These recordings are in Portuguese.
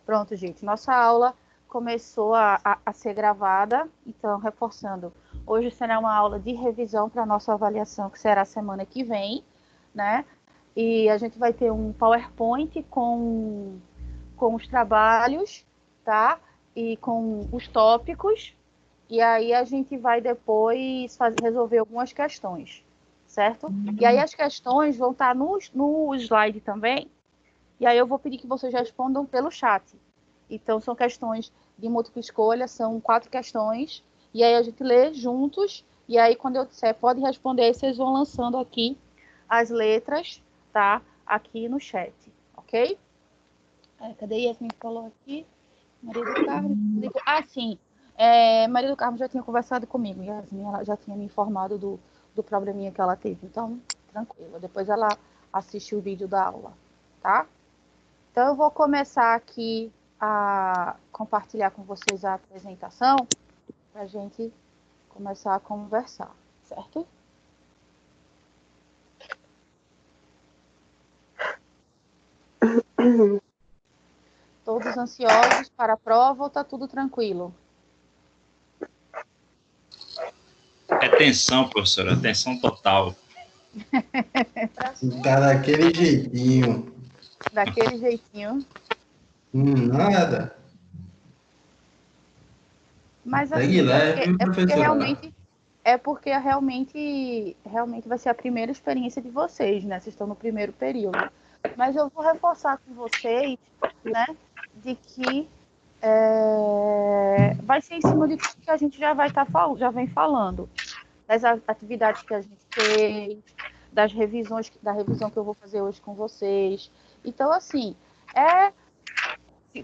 Pronto, gente. Nossa aula começou a ser gravada, então, reforçando. Hoje será uma aula de revisão para a nossa avaliação, que será semana que vem, né? E a gente vai ter um PowerPoint com os trabalhos, tá? E com os tópicos. E aí a gente vai depois resolver algumas questões, certo? E aí as questões vão estar no slide também. E aí eu vou pedir que vocês respondam pelo chat. Então, são questões de múltipla escolha, são 4 questões. E aí a gente lê juntos. E aí, quando eu disser pode responder, aí vocês vão lançando aqui as letras, tá? Aqui no chat, ok? Cadê Yasmin que falou aqui? Maria do Carmo. Ah, sim. Maria do Carmo já tinha conversado comigo. Yasmin, ela já tinha me informado do probleminha que ela teve. Então, tranquilo. Depois ela assiste o vídeo da aula, tá? Então, eu vou começar aqui a compartilhar com vocês a apresentação para a gente começar a conversar, certo? Todos ansiosos para a prova ou está tudo tranquilo? É tensão, professora, tensão total. Tá daquele jeitinho. Daquele jeitinho. Nada. Mas Segue assim, leve, professora. é porque realmente vai ser a primeira experiência de vocês, né? Vocês estão no primeiro período. Mas eu vou reforçar com vocês, né, de que vai ser em cima de tudo que a gente já vai estar falando, já vem falando, das atividades que a gente fez, da revisão que eu vou fazer hoje com vocês. Então, assim,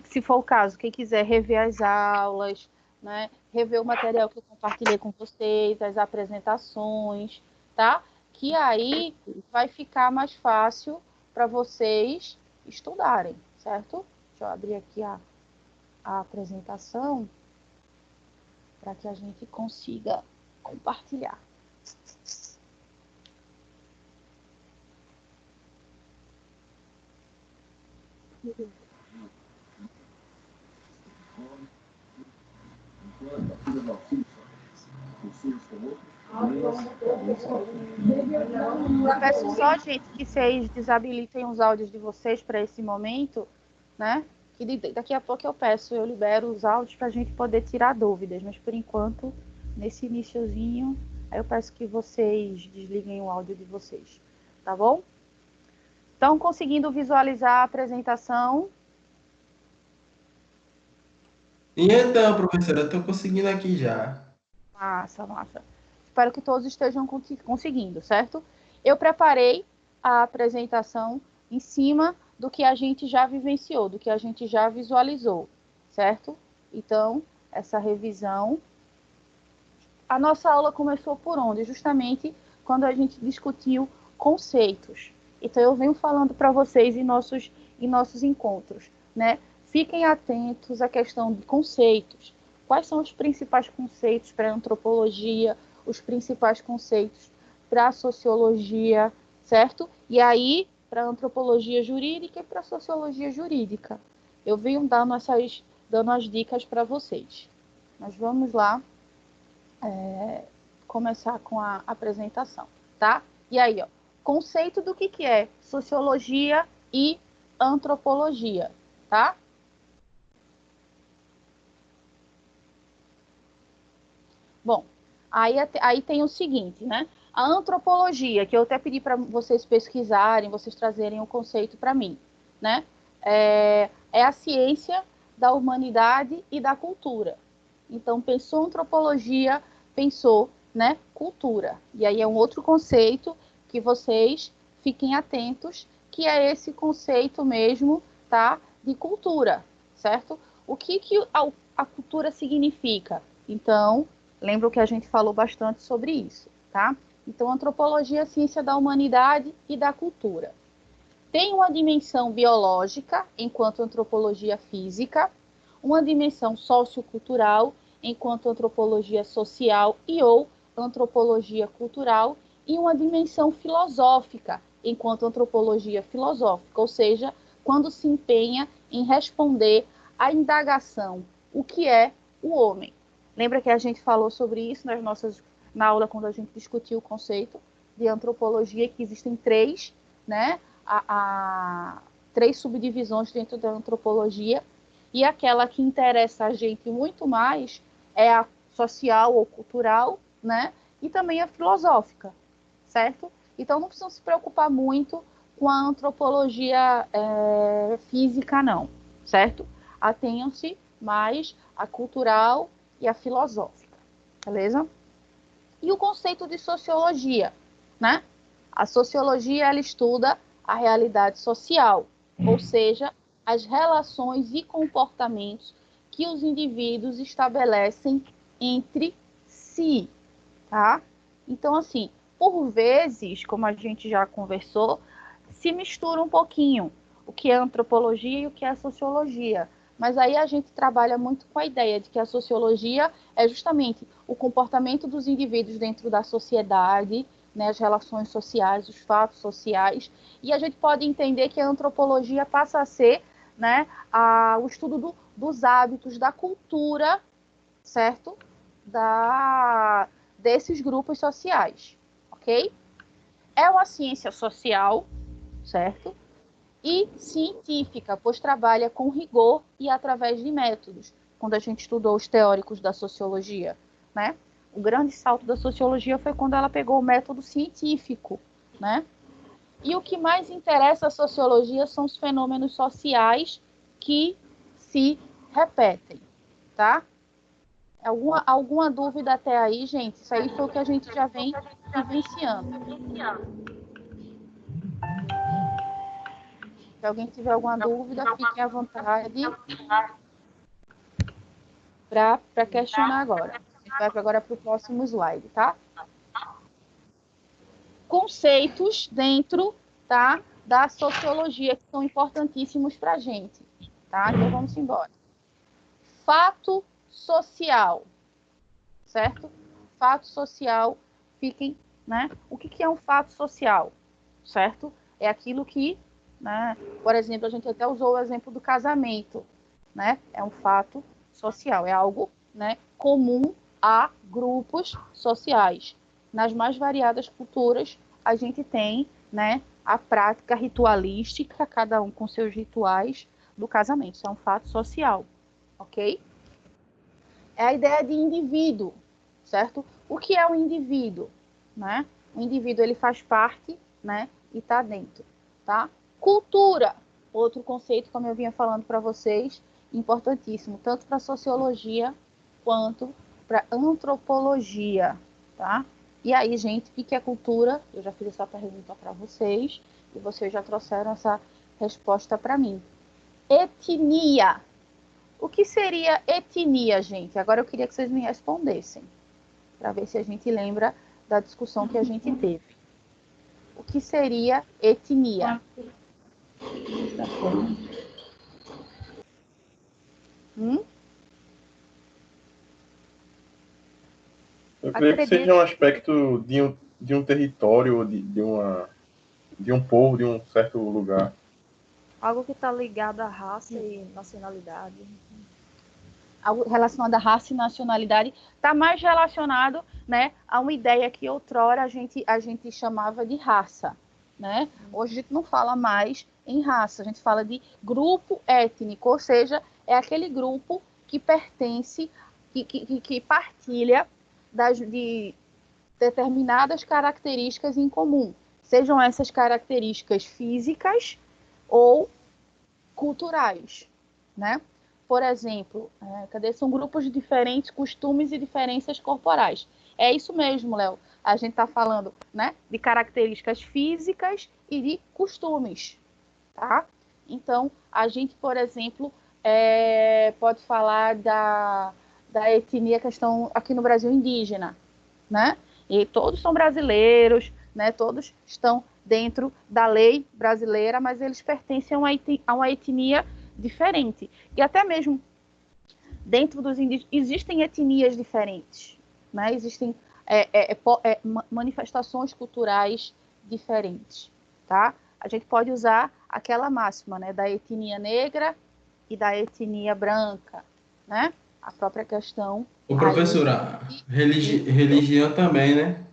se for o caso, quem quiser rever as aulas, né, rever o material que eu compartilhei com vocês, as apresentações, tá? Que aí vai ficar mais fácil para vocês estudarem, certo? Deixa eu abrir aqui a apresentação para que a gente consiga compartilhar. Eu peço só, gente, que vocês desabilitem os áudios de vocês para esse momento, né? Que daqui a pouco eu libero os áudios para a gente poder tirar dúvidas, mas por enquanto, nesse iniciozinho, aí eu peço que vocês desliguem o áudio de vocês, tá bom? Estão conseguindo visualizar a apresentação? E então, professora, eu tô conseguindo aqui já. Massa. Espero que todos estejam conseguindo, certo? Eu preparei a apresentação em cima do que a gente já vivenciou, do que a gente já visualizou, certo? Então, essa revisão. A nossa aula começou por onde? Justamente quando a gente discutiu conceitos. Então, eu venho falando para vocês em nossos encontros, né? Fiquem atentos à questão de conceitos. Quais são os principais conceitos para a antropologia, os principais conceitos para a sociologia, certo? E aí, para a antropologia jurídica e para a sociologia jurídica. Eu venho dando as dicas para vocês. Mas vamos lá começar com a apresentação, tá? E aí, ó, conceito do que é sociologia e antropologia, tá? Bom, aí tem o seguinte, né? A antropologia, que eu até pedi para vocês pesquisarem, vocês trazerem o conceito para mim, né? É a ciência da humanidade e da cultura. Então, pensou antropologia, pensou, né, cultura. E aí é um outro conceito que vocês fiquem atentos, que é esse conceito mesmo, tá, de cultura, certo? O que a cultura significa? Então, lembro que a gente falou bastante sobre isso, tá? Então, antropologia é a ciência da humanidade e da cultura. Tem uma dimensão biológica, enquanto antropologia física, uma dimensão sociocultural, enquanto antropologia social e ou antropologia cultural, e uma dimensão filosófica, enquanto antropologia filosófica, ou seja, quando se empenha em responder a indagação, o que é o homem. Lembra que a gente falou sobre isso na aula quando a gente discutiu o conceito de antropologia, que existem três, né, três subdivisões dentro da antropologia, e aquela que interessa a gente muito mais é a social ou cultural, né, e também a filosófica, certo? Então não precisam se preocupar muito com a antropologia física, não, certo? Atenham-se mais à cultural e à filosófica, beleza? E o conceito de sociologia, né? A sociologia, ela estuda a realidade social, ou seja, as relações e comportamentos que os indivíduos estabelecem entre si, tá? Então, assim, por vezes, como a gente já conversou, se mistura um pouquinho o que é antropologia e o que é sociologia. Mas aí a gente trabalha muito com a ideia de que a sociologia é justamente o comportamento dos indivíduos dentro da sociedade, né, as relações sociais, os fatos sociais, e a gente pode entender que a antropologia passa a ser, né, o estudo dos hábitos, da cultura, certo? Desses grupos sociais, ok? É uma ciência social, certo? E científica, pois trabalha com rigor e através de métodos, quando a gente estudou os teóricos da sociologia, né? O grande salto da sociologia foi quando ela pegou o método científico, né? E o que mais interessa a sociologia são os fenômenos sociais que se repetem, tá? Alguma dúvida até aí, gente? Isso aí foi o que a gente já vem vivenciando. Se alguém tiver alguma dúvida, fiquem à vontade para questionar agora. A gente vai agora para o próximo slide, tá? Conceitos dentro, tá, da sociologia que são importantíssimos para a gente, tá? Então vamos embora. Fato social, certo? Fato social, fiquem, né? O que é um fato social, certo? É aquilo que, né? Por exemplo, a gente até usou o exemplo do casamento, né? É um fato social, é algo, né, comum a grupos sociais. Nas mais variadas culturas, a gente tem, né, a prática ritualística, cada um com seus rituais do casamento. Isso é um fato social, ok? É a ideia de indivíduo, certo? O que é o indivíduo, né? O indivíduo, ele faz parte, né, e está dentro, tá? Cultura, outro conceito, como eu vinha falando para vocês, importantíssimo, tanto para sociologia quanto para antropologia, tá? E aí, gente, o que é cultura? Eu já fiz essa pergunta para vocês e vocês já trouxeram essa resposta para mim. Etnia. O que seria etnia, gente? Agora eu queria que vocês me respondessem, para ver se a gente lembra da discussão que a gente teve. O que seria etnia? Eu creio que seja um aspecto de um território, de um povo, de um certo lugar. Algo que está ligado à raça e nacionalidade. Algo relacionado à raça e nacionalidade está mais relacionado, né, a uma ideia que outrora a gente chamava de raça, né? Hoje a gente não fala mais em raça, a gente fala de grupo étnico, ou seja, é aquele grupo que pertence, que partilha de determinadas características em comum, sejam essas características físicas ou culturais, né? Por exemplo, são grupos de diferentes costumes e diferenças corporais. É isso mesmo, Léo. A gente está falando, né, de características físicas e de costumes, tá? Então, a gente, por exemplo, pode falar da etnia questão aqui no Brasil indígena, né? E todos são brasileiros, né? Todos estão dentro da lei brasileira, mas eles pertencem a uma etnia diferente. E até mesmo dentro dos indígenas existem etnias diferentes, né? Existem manifestações culturais diferentes, tá? A gente pode usar aquela máxima, né, da etnia negra e da etnia branca, né? A própria questão... Ô, professora, religião também, né?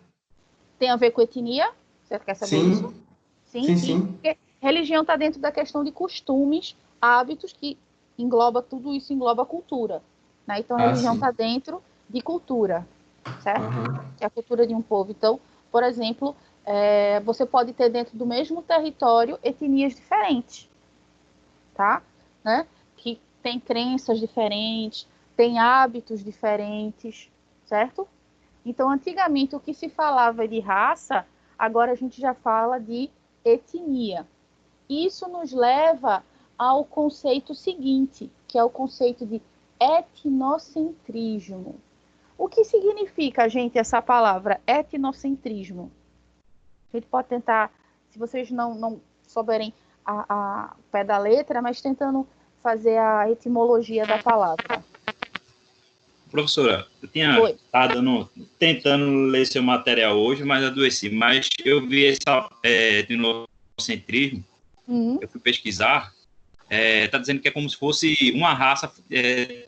Tem a ver com etnia? Você quer saber isso? Sim, sim. Porque religião está dentro da questão de costumes, hábitos, que engloba tudo isso, engloba a cultura. Né? Então, a religião está dentro de cultura, certo? Que é a cultura de um povo. Então, por exemplo, você pode ter dentro do mesmo território etnias diferentes, tá? Né? Que tem crenças diferentes, tem hábitos diferentes, certo? Então, antigamente, o que se falava de raça, agora a gente já fala de etnia. Isso nos leva ao conceito seguinte, que é o conceito de etnocentrismo. O que significa, gente, essa palavra etnocentrismo? A gente pode tentar, se vocês não souberem a pé da letra, mas tentando fazer a etimologia da palavra. Professora, eu tinha estado tentando ler seu material hoje, mas adoeci. Mas eu vi esse etnocentrismo, eu fui pesquisar, está dizendo que é como se fosse uma raça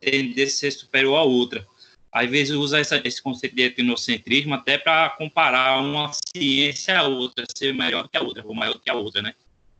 tendesse a ser superior à outra. Às vezes usa esse conceito de etnocentrismo até para comparar uma ciência a outra, ser melhor que a outra, ou maior que a outra, né?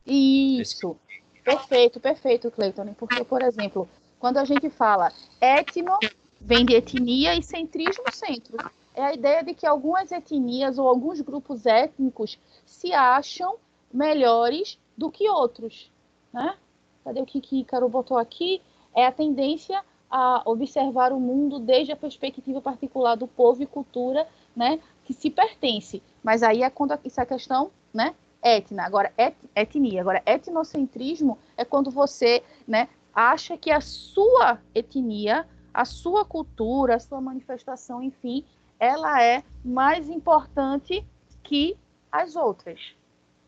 Isso. Perfeito, Cleiton. Porque, por exemplo, quando a gente fala etno, vem de etnia e centrismo, centro. É a ideia de que algumas etnias ou alguns grupos étnicos se acham melhores do que outros, né? Cadê o que Ícaro botou aqui? É a tendência a observar o mundo desde a perspectiva particular do povo e cultura, né, que se pertence. Mas aí é quando isso é a questão, né, etnia. Agora, etnia. Agora, etnocentrismo é quando você, né, acha que a sua etnia, a sua cultura, a sua manifestação, enfim, ela é mais importante que as outras,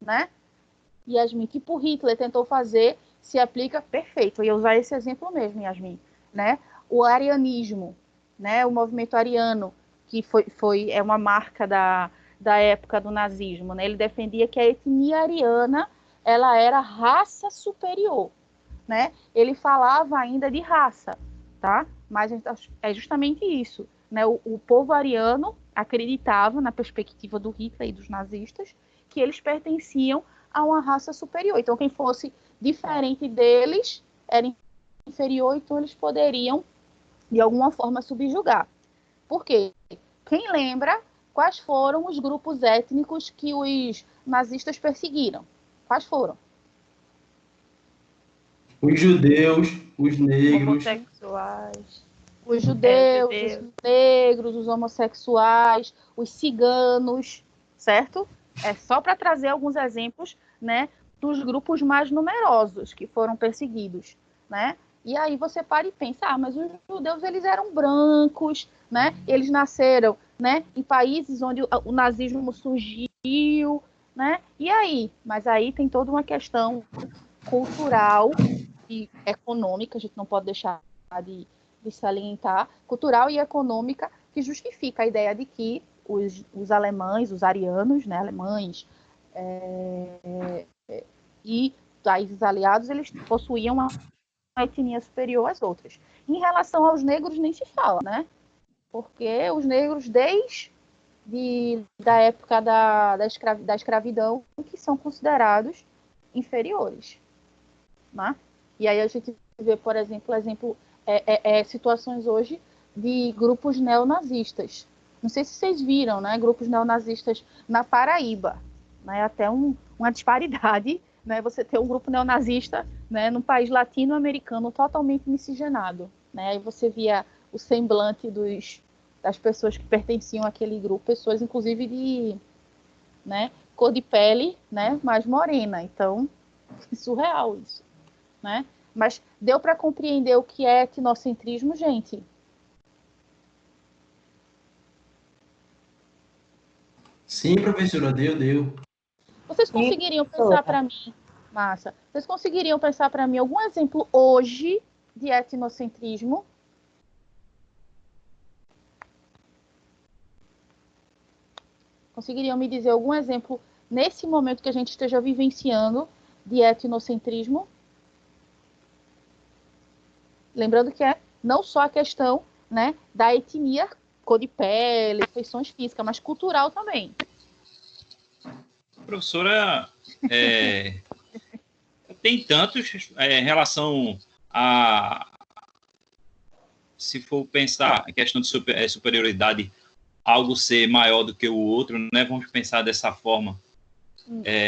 né? Yasmin, tipo Hitler tentou fazer, se aplica perfeito. Eu ia usar esse exemplo mesmo, Yasmin, né? O arianismo, né? O movimento ariano, que é uma marca da época do nazismo, né? Ele defendia que a etnia ariana ela era raça superior, né? Ele falava ainda de raça, tá? Mas é justamente isso, né? O povo ariano acreditava, na perspectiva do Hitler e dos nazistas, que eles pertenciam a uma raça superior. Então, quem fosse diferente deles era inferior, então eles poderiam, de alguma forma, subjugar. Por quê? Quem lembra quais foram os grupos étnicos que os nazistas perseguiram? Quais foram? Os judeus, os negros. Homossexuais. Os judeus, os negros, os homossexuais, os ciganos, certo? É só para trazer alguns exemplos, né, dos grupos mais numerosos que foram perseguidos, né? E aí você para e pensa, mas os judeus eles eram brancos, né? Eles nasceram, né, em países onde o nazismo surgiu, né? E aí? Mas aí tem toda uma questão cultural e econômica, a gente não pode deixar de salientar, cultural e econômica, que justifica a ideia de que os alemães, os arianos, né, alemães e países aliados, eles possuíam uma etnia superior às outras. Em relação aos negros, nem se fala, né? Porque os negros, da época da escravidão, que são considerados inferiores, né? E aí a gente vê, por exemplo, situações hoje de grupos neonazistas. Não sei se vocês viram, né? Grupos neonazistas na Paraíba, né? Até uma disparidade, né? Você ter um grupo neonazista, né, num país latino-americano totalmente miscigenado, né? Aí você via o semblante das pessoas que pertenciam àquele grupo, pessoas inclusive de, né, cor de pele, né, mais morena. Então, surreal isso, né? Mas deu para compreender o que é etnocentrismo, gente? Sim, professora, deu. Vocês conseguiriam pensar para mim, Massa, vocês conseguiriam pensar para mim algum exemplo hoje de etnocentrismo? Conseguiriam me dizer algum exemplo nesse momento que a gente esteja vivenciando de etnocentrismo? Lembrando que é não só a questão, né, da etnia, cor de pele, feições físicas, mas cultural também. Professora, tem tantos em relação a, se for pensar a questão de superioridade, algo ser maior do que o outro, né? Vamos pensar dessa forma.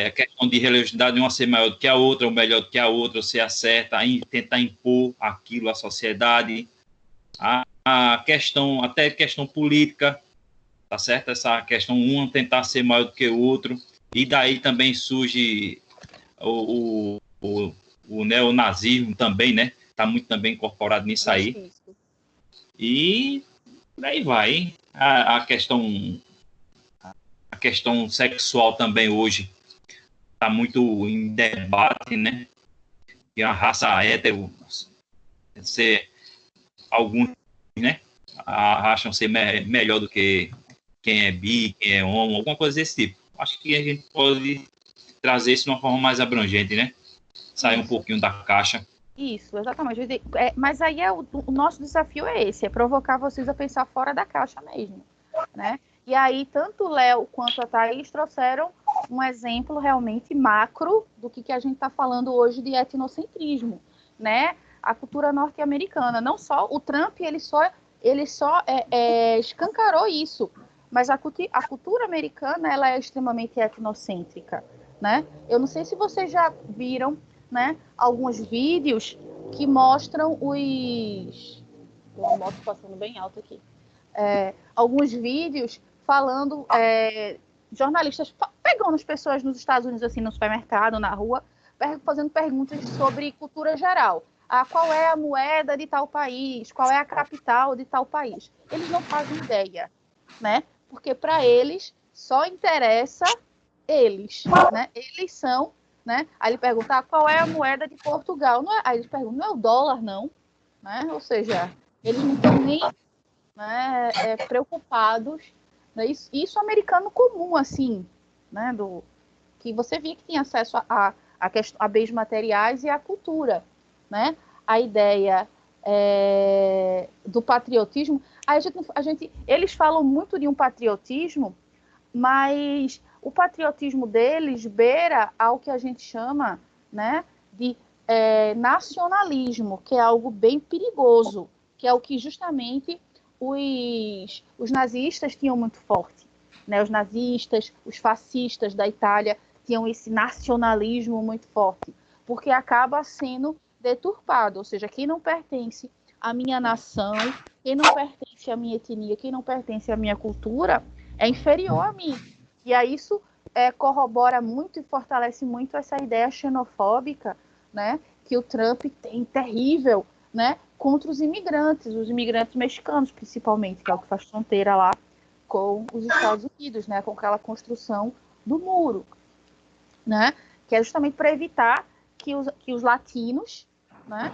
A questão de religiosidade, uma ser maior do que a outra, ou melhor do que a outra, ou ser a certa, tentar impor aquilo à sociedade. A questão, até questão política, tá certo? Essa questão, um tentar ser maior do que o outro. E daí também surge o neonazismo também, né? Está muito também incorporado nisso aí. E daí vai. A questão sexual também hoje está muito em debate, né? E a raça hétero, alguns, né? Acham ser melhor do que quem é bi, quem é homo, alguma coisa desse tipo. Acho que a gente pode trazer isso de uma forma mais abrangente, né? Sair um pouquinho da caixa. Isso, exatamente. Mas aí o nosso desafio é esse, é provocar vocês a pensar fora da caixa mesmo, né? E aí, tanto o Léo quanto a Thaís trouxeram um exemplo realmente macro do que a gente está falando hoje de etnocentrismo, né? A cultura norte-americana. Não só o Trump, ele só escancarou isso, mas a cultura americana, ela é extremamente etnocêntrica, né? Eu não sei se vocês já viram, né, alguns vídeos que mostram os... Tem uma moto passando bem alto aqui. Alguns vídeos falando, jornalistas pegando as pessoas nos Estados Unidos, assim, no supermercado, na rua, fazendo perguntas sobre cultura geral. Qual é a moeda de tal país? Qual é a capital de tal país? Eles não fazem ideia, né? Porque para eles só interessa eles, né? Eles são, né? Aí ele pergunta, qual é a moeda de Portugal? Não é, aí eles perguntam, não é o dólar, não, né? Ou seja, eles não estão nem, né, preocupados, né? Isso americano comum, assim, né? Que você via que tinha acesso a bens materiais e à cultura, né? A ideia do patriotismo. Eles falam muito de um patriotismo, mas o patriotismo deles beira ao que a gente chama, né, de nacionalismo, que é algo bem perigoso, que é o que justamente os nazistas tinham muito forte, né? Os nazistas, os fascistas da Itália tinham esse nacionalismo muito forte, porque acaba sendo deturpado, ou seja, quem não pertence à minha nação, quem não pertence à minha etnia, quem não pertence à minha cultura, é inferior a mim. E aí isso corrobora muito e fortalece muito essa ideia xenofóbica, né, que o Trump tem terrível, né, contra os imigrantes mexicanos, principalmente, que é o que faz fronteira lá com os Estados Unidos, né, com aquela construção do muro, né, que é justamente para evitar que os latinos, né,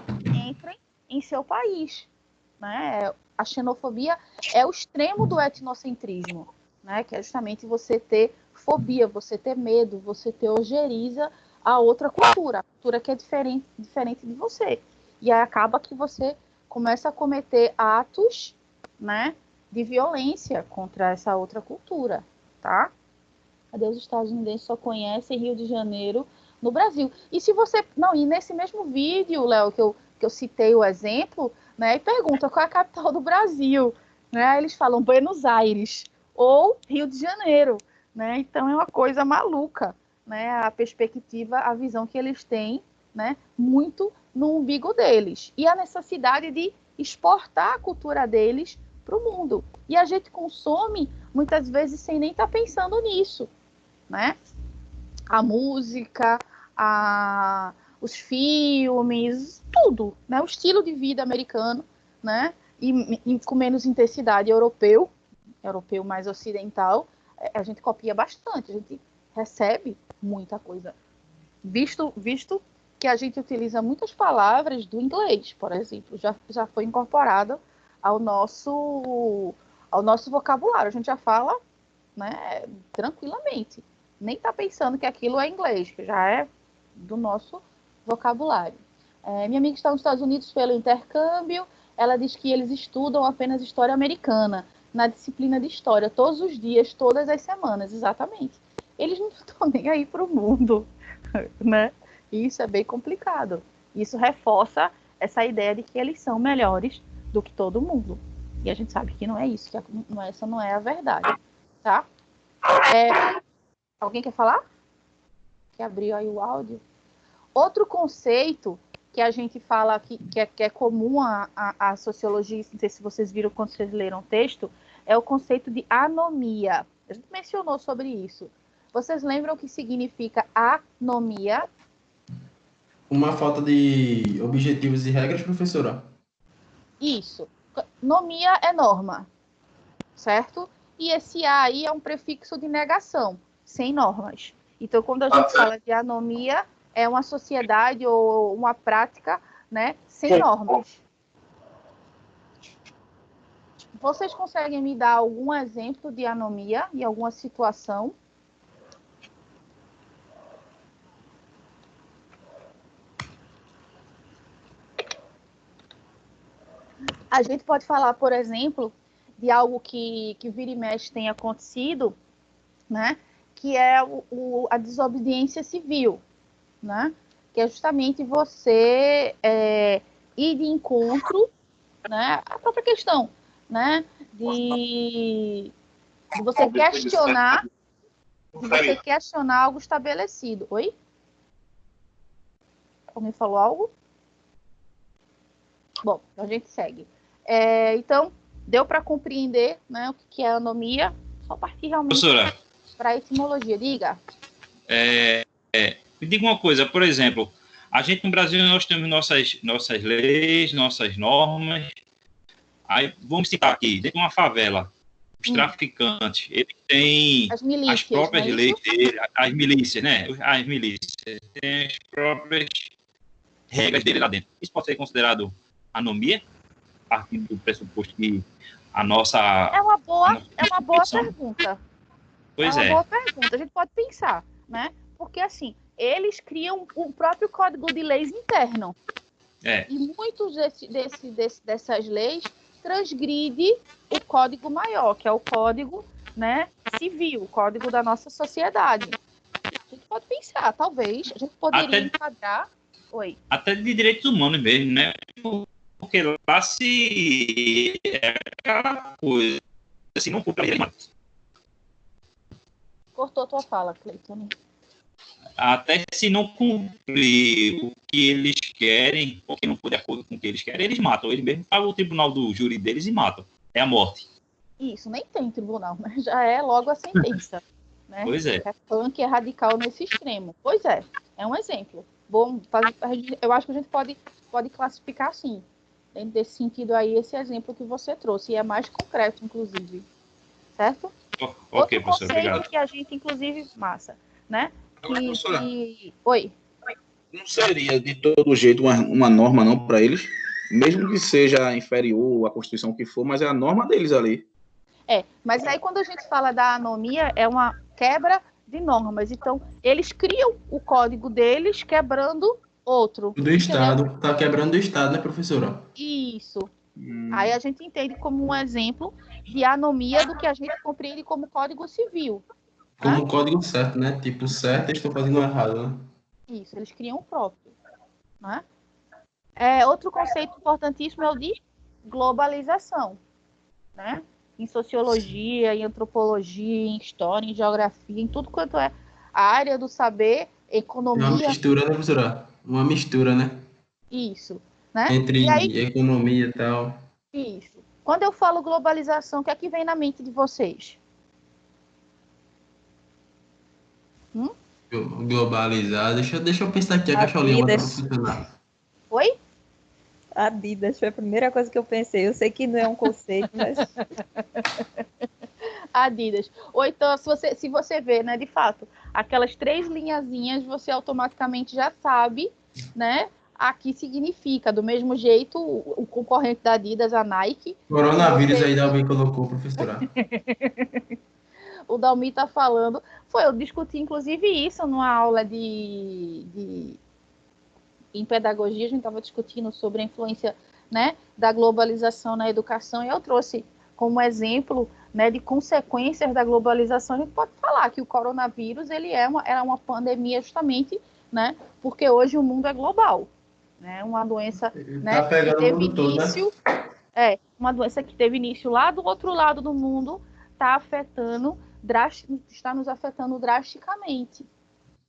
entrem em seu país, né? A xenofobia é o extremo do etnocentrismo, né? Que é justamente você ter fobia, você ter medo, você ter ojeriza a outra cultura, a cultura que é diferente de você. E aí acaba que você começa a cometer atos, né, de violência contra essa outra cultura, tá? Cadê os estadunidenses só conhecem Rio de Janeiro no Brasil? E se você... Não, e nesse mesmo vídeo, Léo, que eu citei o exemplo, né, e pergunta qual é a capital do Brasil, né? Eles falam Buenos Aires ou Rio de Janeiro, né? Então é uma coisa maluca, né? A perspectiva, a visão que eles têm, né? Muito no umbigo deles. E a necessidade de exportar a cultura deles para o mundo. E a gente consome, muitas vezes, sem nem estar pensando nisso, né? A música, os filmes, tudo, né? O estilo de vida americano, né? E com menos intensidade europeu mais ocidental, a gente copia bastante, a gente recebe muita coisa. Visto que a gente utiliza muitas palavras do inglês, por exemplo, já foi incorporado ao nosso vocabulário, a gente já fala, né, tranquilamente. Nem está pensando que aquilo é inglês, que já é do nosso vocabulário. Minha amiga está nos Estados Unidos pelo intercâmbio, ela diz que eles estudam apenas história americana, na disciplina de história, todos os dias, todas as semanas, exatamente. Eles não estão nem aí para o mundo, né? E isso é bem complicado. Isso reforça essa ideia de que eles são melhores do que todo mundo. E a gente sabe que não é isso, que essa não é a verdade, tá? Alguém quer falar? Que abriu aí o áudio. Outro conceito que a gente fala que é comum à sociologia, não sei se vocês viram quando vocês leram o texto, é o conceito de anomia. A gente mencionou sobre isso. Vocês lembram o que significa anomia? Uma falta de objetivos e regras, professora? Isso. Nomia é norma, certo? E esse A aí é um prefixo de negação, sem normas. Então, quando a gente fala de anomia, é uma sociedade ou uma prática, né, sem normas. Vocês conseguem me dar algum exemplo de anomia em alguma situação? A gente pode falar, por exemplo, de algo que vira e mexe tem acontecido, né? Que é a desobediência civil, né? Que é justamente você ir de encontro, né? A própria questão, né? De você questionar algo estabelecido. Oi? Alguém falou algo? Bom, a gente segue. Então, deu para compreender, né, o que é anomia? Só partir realmente para a etimologia. Diga. Me diga uma coisa, por exemplo, a gente no Brasil nós temos nossas leis, nossas normas. Aí vamos citar aqui, dentro de uma favela, os traficantes, eles têm as próprias leis dele, as milícias, né? As milícias têm as próprias regras dele lá dentro. Isso pode ser considerado anomia, partindo do pressuposto que a nossa... É uma boa pergunta. Pois é uma boa pergunta. A gente pode pensar, né? Porque, assim, eles criam o próprio código de leis interno. E muitos dessas leis transgride o código maior, que é o código, né, civil, o código da nossa sociedade. A gente pode pensar, talvez, a gente poderia enquadrar... Oi. Até de direitos humanos mesmo, né? Porque lá se é aquela coisa, assim, não for para ele, cortou tua fala, Cleiton. Até se não cumprir o que eles querem, ou que não for de acordo com o que eles querem, eles matam. Eles mesmos pagam o tribunal do júri deles e matam. É a morte. Isso, nem tem tribunal, mas já é logo a sentença. Né? Pois é. É punk, é radical nesse extremo. Pois é um exemplo. Bom, eu acho que a gente pode classificar assim. Dentro desse sentido aí, esse exemplo que você trouxe. E é mais concreto, inclusive. Certo? Ok, professor, obrigado. Que a gente, inclusive, massa, né? Professora, Oi. não seria de todo jeito uma norma não para eles, mesmo que seja inferior à Constituição que for, mas é a norma deles ali. Mas aí quando a gente fala da anomia, é uma quebra de normas. Então, eles criam o código deles quebrando outro. Do Estado. Tá quebrando o Estado, né, professora? Isso. Aí a gente entende como um exemplo de anomia do que a gente compreende como código civil. Como código certo, né? Tipo, certo, eles estão fazendo errado, né? Isso, eles criam o próprio. Né? Outro conceito importantíssimo é o de globalização. Né? Em sociologia, em antropologia, em história, em geografia, em tudo quanto é a área do saber, economia... Uma mistura, né, professora? Uma mistura, né? Isso. Né? Entre economia e tal. Isso. Quando eu falo globalização, o que é que vem na mente de vocês? Globalizar. Deixa eu pensar aqui, a cacholinha para funcionar. Oi? Adidas foi a primeira coisa que eu pensei. Eu sei que não é um conceito, mas... Adidas. Ou então, se você vê, né, de fato, aquelas 3 linhazinhas, você automaticamente já sabe, né, a que significa. Do mesmo jeito, o concorrente da Adidas, a Nike... Coronavírus aí, alguém colocou, professora. O Dalmi está falando. Eu discuti, inclusive, isso numa aula de em pedagogia, a gente estava discutindo sobre a influência, né, da globalização na educação, e eu trouxe como exemplo, né, de consequências da globalização. A gente pode falar que o coronavírus ele era uma pandemia justamente, né, porque hoje o mundo é global, né, uma doença, né, que teve início, né? Uma doença que teve início lá do outro lado do mundo, está nos afetando drasticamente,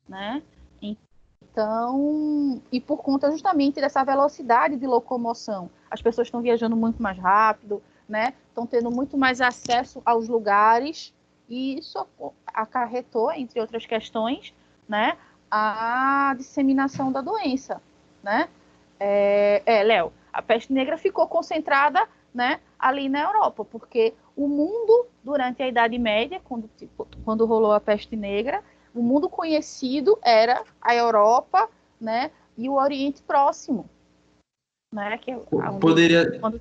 né? Então, e por conta justamente dessa velocidade de locomoção, as pessoas estão viajando muito mais rápido, né? Estão tendo muito mais acesso aos lugares, e isso acarretou, entre outras questões, né, a disseminação da doença, né? Léo, a peste negra ficou concentrada, né, ali na Europa, porque o mundo, durante a Idade Média, quando rolou a peste negra, o mundo conhecido era a Europa, né, e o Oriente Próximo, né, que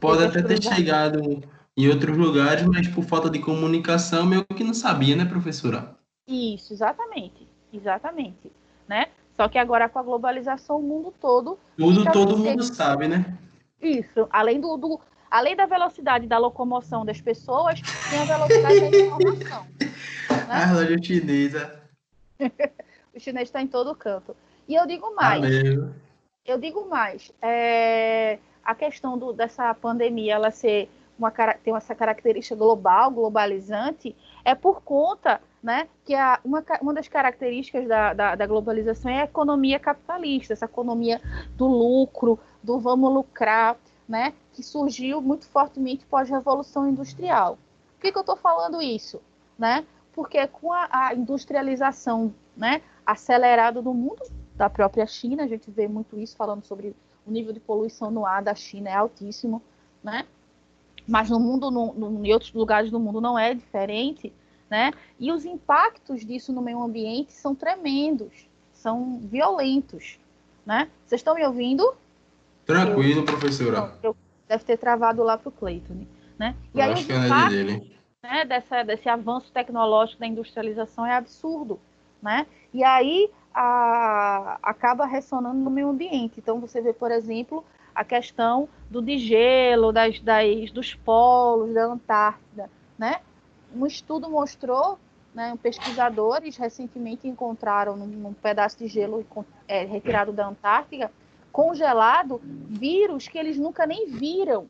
pode até ter chegado em outros lugares, mas por falta de comunicação, meio que não sabia, né, professora? Isso, exatamente, né? Só que agora com a globalização, o mundo todo... Todo mundo sabe, né? Isso, além da velocidade da locomoção das pessoas, tem a velocidade da informação. Né? A relógio chinesa. O chinês está em todo canto. E eu digo mais. A questão dessa pandemia ela tem essa característica globalizante, é por conta, né, que uma das características da globalização é a economia capitalista, essa economia do lucro, do vamos lucrar, né, que surgiu muito fortemente pós-revolução industrial. Por que eu estou falando isso? Né? Porque com a industrialização, né, acelerada do mundo, da própria China, a gente vê muito isso, falando sobre o nível de poluição no ar da China é altíssimo, né? Mas no mundo, em outros lugares do mundo não é diferente, né? E os impactos disso no meio ambiente são tremendos, são violentos, né? Vocês estão me ouvindo? Tranquilo, professora. Deve ter travado lá para o Cleiton, né? E aí acho os que é impactos, dele. né, desse avanço tecnológico da industrialização é absurdo, né? E aí acaba ressonando no meio ambiente. Então você vê, por exemplo, a questão do degelo, dos polos, da Antártida, né? Um estudo mostrou, né, pesquisadores recentemente encontraram num pedaço de gelo retirado da Antártida, congelado, vírus que eles nunca nem viram,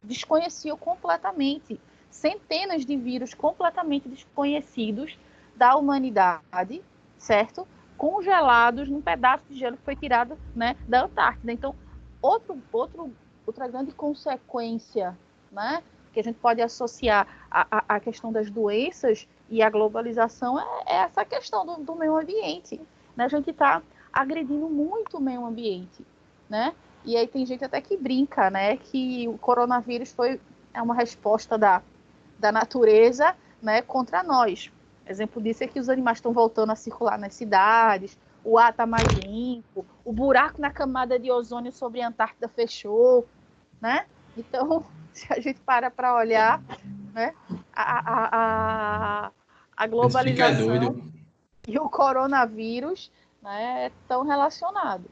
desconheciam completamente. Centenas de vírus completamente desconhecidos da humanidade, certo? Congelados num pedaço de gelo que foi tirado, né, da Antártida. Então, outra grande consequência, né, que a gente pode associar à questão das doenças e à globalização é essa questão do meio ambiente. Né? A gente está agredindo muito o meio ambiente, né? E aí tem gente até que brinca, né, que o coronavírus é uma resposta da natureza, né, contra nós. Exemplo disso é que os animais estão voltando a circular nas cidades, o ar está mais limpo, o buraco na camada de ozônio sobre a Antártida fechou, né? Então, se a gente para olhar, né, a globalização e o coronavírus, né, estão relacionados.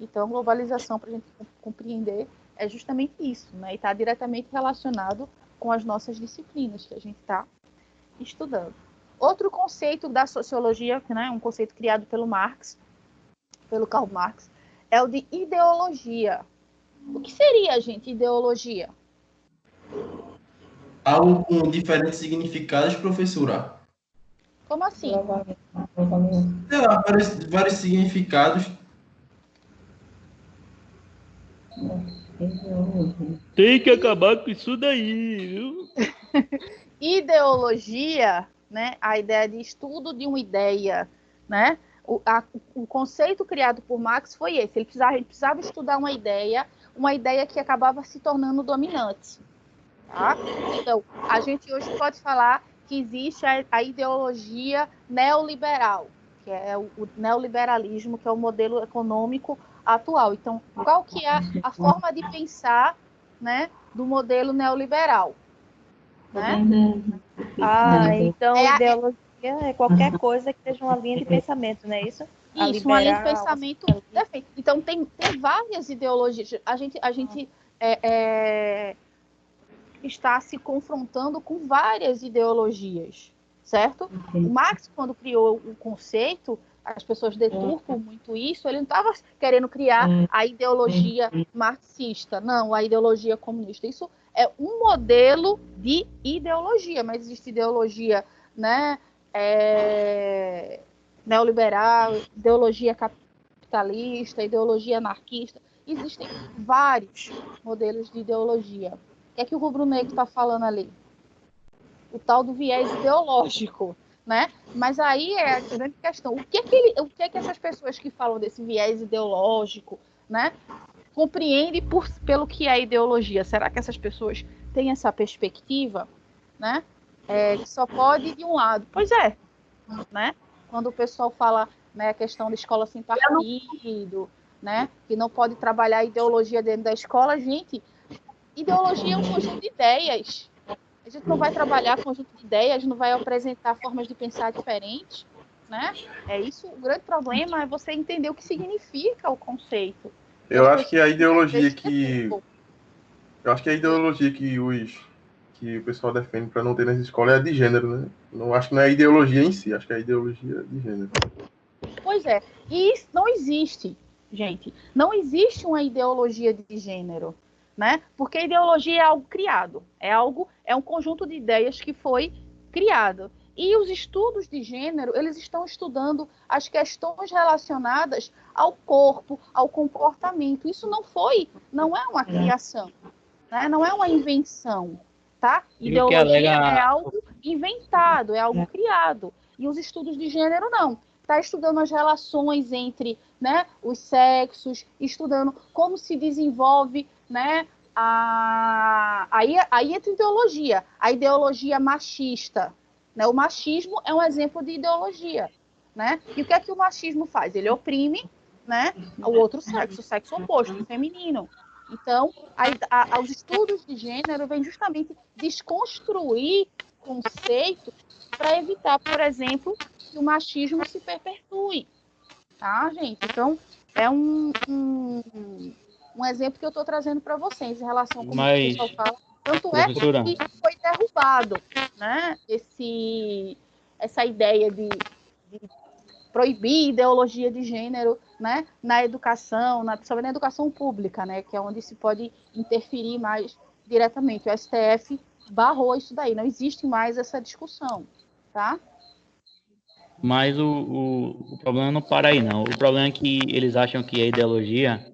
Então, globalização, para a gente compreender, é justamente isso, né? E está diretamente relacionado com as nossas disciplinas que a gente está estudando. Outro conceito da sociologia, né, um conceito criado pelo Karl Marx, é o de ideologia. O que seria, gente, ideologia? Algo com diferentes significados, professora? Como assim? Sei lá, vários significados. Tem que acabar com isso daí, viu? Ideologia, né, a ideia de estudo de uma ideia, né? O conceito criado por Marx foi esse. Ele precisava estudar uma ideia que acabava se tornando dominante. Tá? Então, a gente hoje pode falar que existe a ideologia neoliberal, que é o neoliberalismo, que é o modelo econômico atual. Então, qual que é a forma de pensar, né, do modelo neoliberal? Né? Então ideologia é qualquer coisa que seja uma linha de pensamento, não é isso? Isso, uma linha de pensamento defende. Então, tem várias ideologias. A gente está se confrontando com várias ideologias, certo? O Marx, quando criou o conceito, as pessoas deturpam muito isso, ele não estava querendo criar a ideologia marxista, não, a ideologia comunista. Isso é um modelo de ideologia, mas existe ideologia, né, neoliberal, ideologia capitalista, ideologia anarquista. Existem vários modelos de ideologia. O que é que o rubro-negro está falando ali? O tal do viés ideológico, né? Mas aí é a grande questão. O que é que essas pessoas que falam desse viés ideológico, né, compreendem pelo que é ideologia? Será que essas pessoas têm essa perspectiva, né? Que só pode ir de um lado? Pois é, né? Quando o pessoal fala, né, a questão da escola sem partido, né, que não pode trabalhar a ideologia dentro da escola, gente, ideologia é um conjunto de ideias. A gente não vai trabalhar conjunto de ideias, não vai apresentar formas de pensar diferentes, né? É isso, o grande problema é você entender o que significa o conceito. Eu acho que a ideologia que o pessoal defende para não ter nas escolas é a de gênero, né? Não acho que não é a ideologia em si, acho que é a ideologia de gênero. Pois é, e isso não existe, gente. Não existe uma ideologia de gênero, né? Porque a ideologia é algo criado, é um conjunto de ideias que foi criado. E os estudos de gênero, eles estão estudando as questões relacionadas ao corpo, ao comportamento. Isso não é uma criação, né? Não é uma invenção, tá? Ideologia é algo inventado, é algo criado. E os estudos de gênero não. Está estudando as relações entre, né, os sexos, estudando como se desenvolve, né, aí entra ideologia, a ideologia machista, né? O machismo é um exemplo de ideologia, né? E o que é que o machismo faz? Ele oprime, né, o outro sexo, o sexo oposto, o feminino. Então, os estudos de gênero vêm justamente desconstruir conceitos para evitar, por exemplo, que o machismo se perpetue, tá, gente? Então, é um exemplo que eu estou trazendo para vocês em relação a como o pessoal fala. Tanto é que foi derrubado, né, essa ideia de proibir ideologia de gênero, né, na educação, principalmente na educação pública, né, que é onde se pode interferir mais diretamente. O STF barrou isso daí, não existe mais essa discussão, tá? Mas o problema não para aí, não. O problema é que eles acham que a ideologia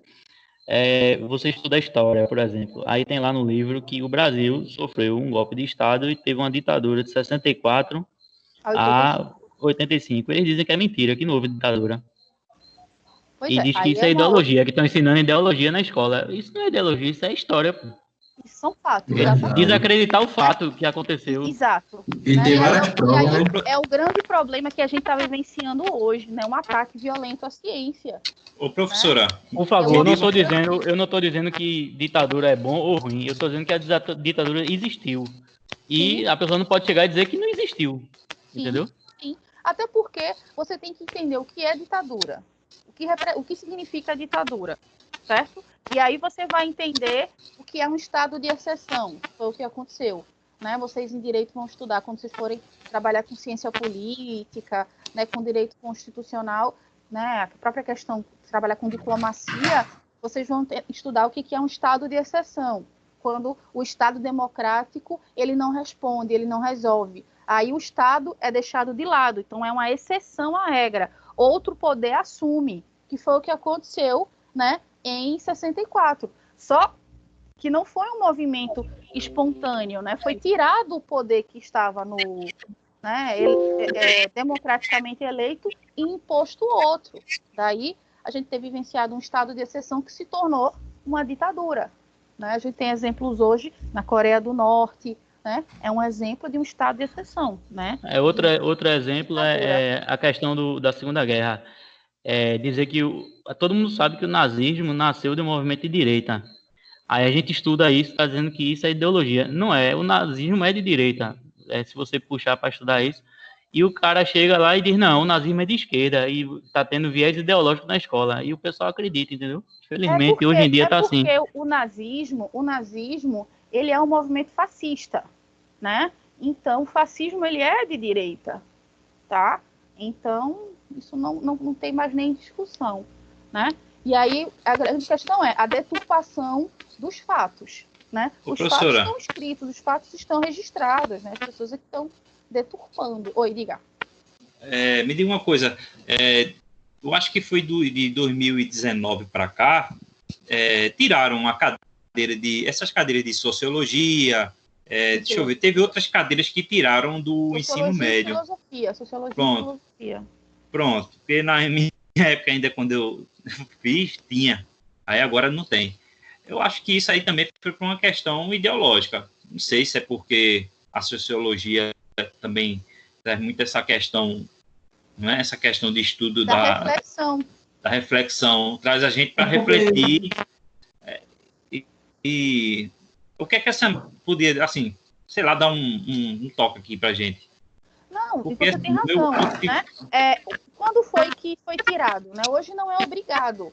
você estuda a história, por exemplo. Aí tem lá no livro que o Brasil sofreu um golpe de Estado e teve uma ditadura de 64 a 85. Eles dizem que é mentira, que não houve ditadura. E diz que isso é ideologia, que estão ensinando ideologia na escola. Isso não é ideologia, isso é história, pô. Isso são fatos. Desacreditar o fato que aconteceu. Exato. E tem várias provas, né? É o grande problema que a gente está vivenciando hoje, né? Um ataque violento à ciência. Ô, professora. Por favor, eu não estou dizendo que ditadura é bom ou ruim. Eu estou dizendo que a ditadura existiu. E a pessoa não pode chegar e dizer que não existiu. Sim, entendeu? Sim. Até porque você tem que entender o que é ditadura. O que significa ditadura, certo? E aí você vai entender o que é um estado de exceção, foi o que aconteceu, né? Vocês em direito vão estudar quando vocês forem trabalhar com ciência política, né, com direito constitucional, né, a própria questão de trabalhar com diplomacia, vocês vão estudar o que é um estado de exceção, quando o Estado democrático ele não responde, ele não resolve. Aí o Estado é deixado de lado, então é uma exceção à regra. Outro poder assume, que foi o que aconteceu, né, em 64. Só que não foi um movimento espontâneo, né? Foi tirado o poder que estava né, democraticamente eleito e imposto outro. Daí a gente ter vivenciado um estado de exceção que se tornou uma ditadura, né? A gente tem exemplos hoje na Coreia do Norte, né? É um exemplo de um estado de exceção, né? Outro exemplo é a questão da Segunda Guerra. Dizer que todo mundo sabe que o nazismo nasceu de um movimento de direita. Aí a gente estuda isso, tá dizendo que isso é ideologia. Não é, o nazismo é de direita. Se você puxar para estudar isso. e o cara chega lá e diz, não, o nazismo é de esquerda, e tá tendo viés ideológico na escola, e o pessoal acredita, entendeu? Infelizmente, hoje em dia tá assim. Porque o nazismo, ele é um movimento fascista, né? Então, o fascismo, ele é de direita, tá? Então, isso não tem mais nem discussão, né? E aí, a grande questão é a deturpação dos fatos, né? Os fatos estão escritos, os fatos estão registrados, né? As pessoas que estão deturpando. Oi, diga. Me diga uma coisa, eu acho que foi de 2019 para cá, tiraram a cadeira essas cadeiras de sociologia, deixa eu ver, teve outras cadeiras que tiraram do ensino médio. Sociologia e filosofia. Pronto, porque na minha época ainda, quando eu fiz, tinha, aí agora não tem. Eu acho que isso aí também foi por uma questão ideológica, não sei se é porque a sociologia também traz muito essa questão, não é? Essa questão de estudo da reflexão, traz a gente para refletir. E o que é que essa podia, assim, sei lá, dar um toque aqui para a gente? Não, porque você tem razão, né? Quando foi que foi tirado, né? Hoje não é obrigado.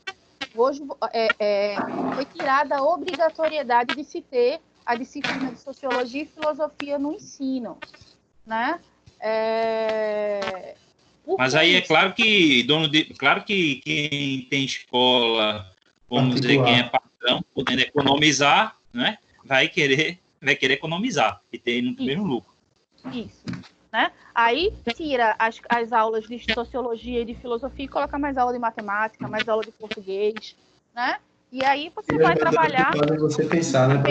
Hoje foi tirada a obrigatoriedade de se ter a disciplina de sociologia e filosofia no ensino, né? Mas aí é claro que quem tem escola, vamos dizer, quem é patrão, podendo economizar, né? Vai querer economizar e ter no primeiro lucro. Isso, né? Aí tira as aulas de sociologia e de filosofia e coloca mais aula de matemática, mais aula de português, né? E aí você vai trabalhar você pensar, né,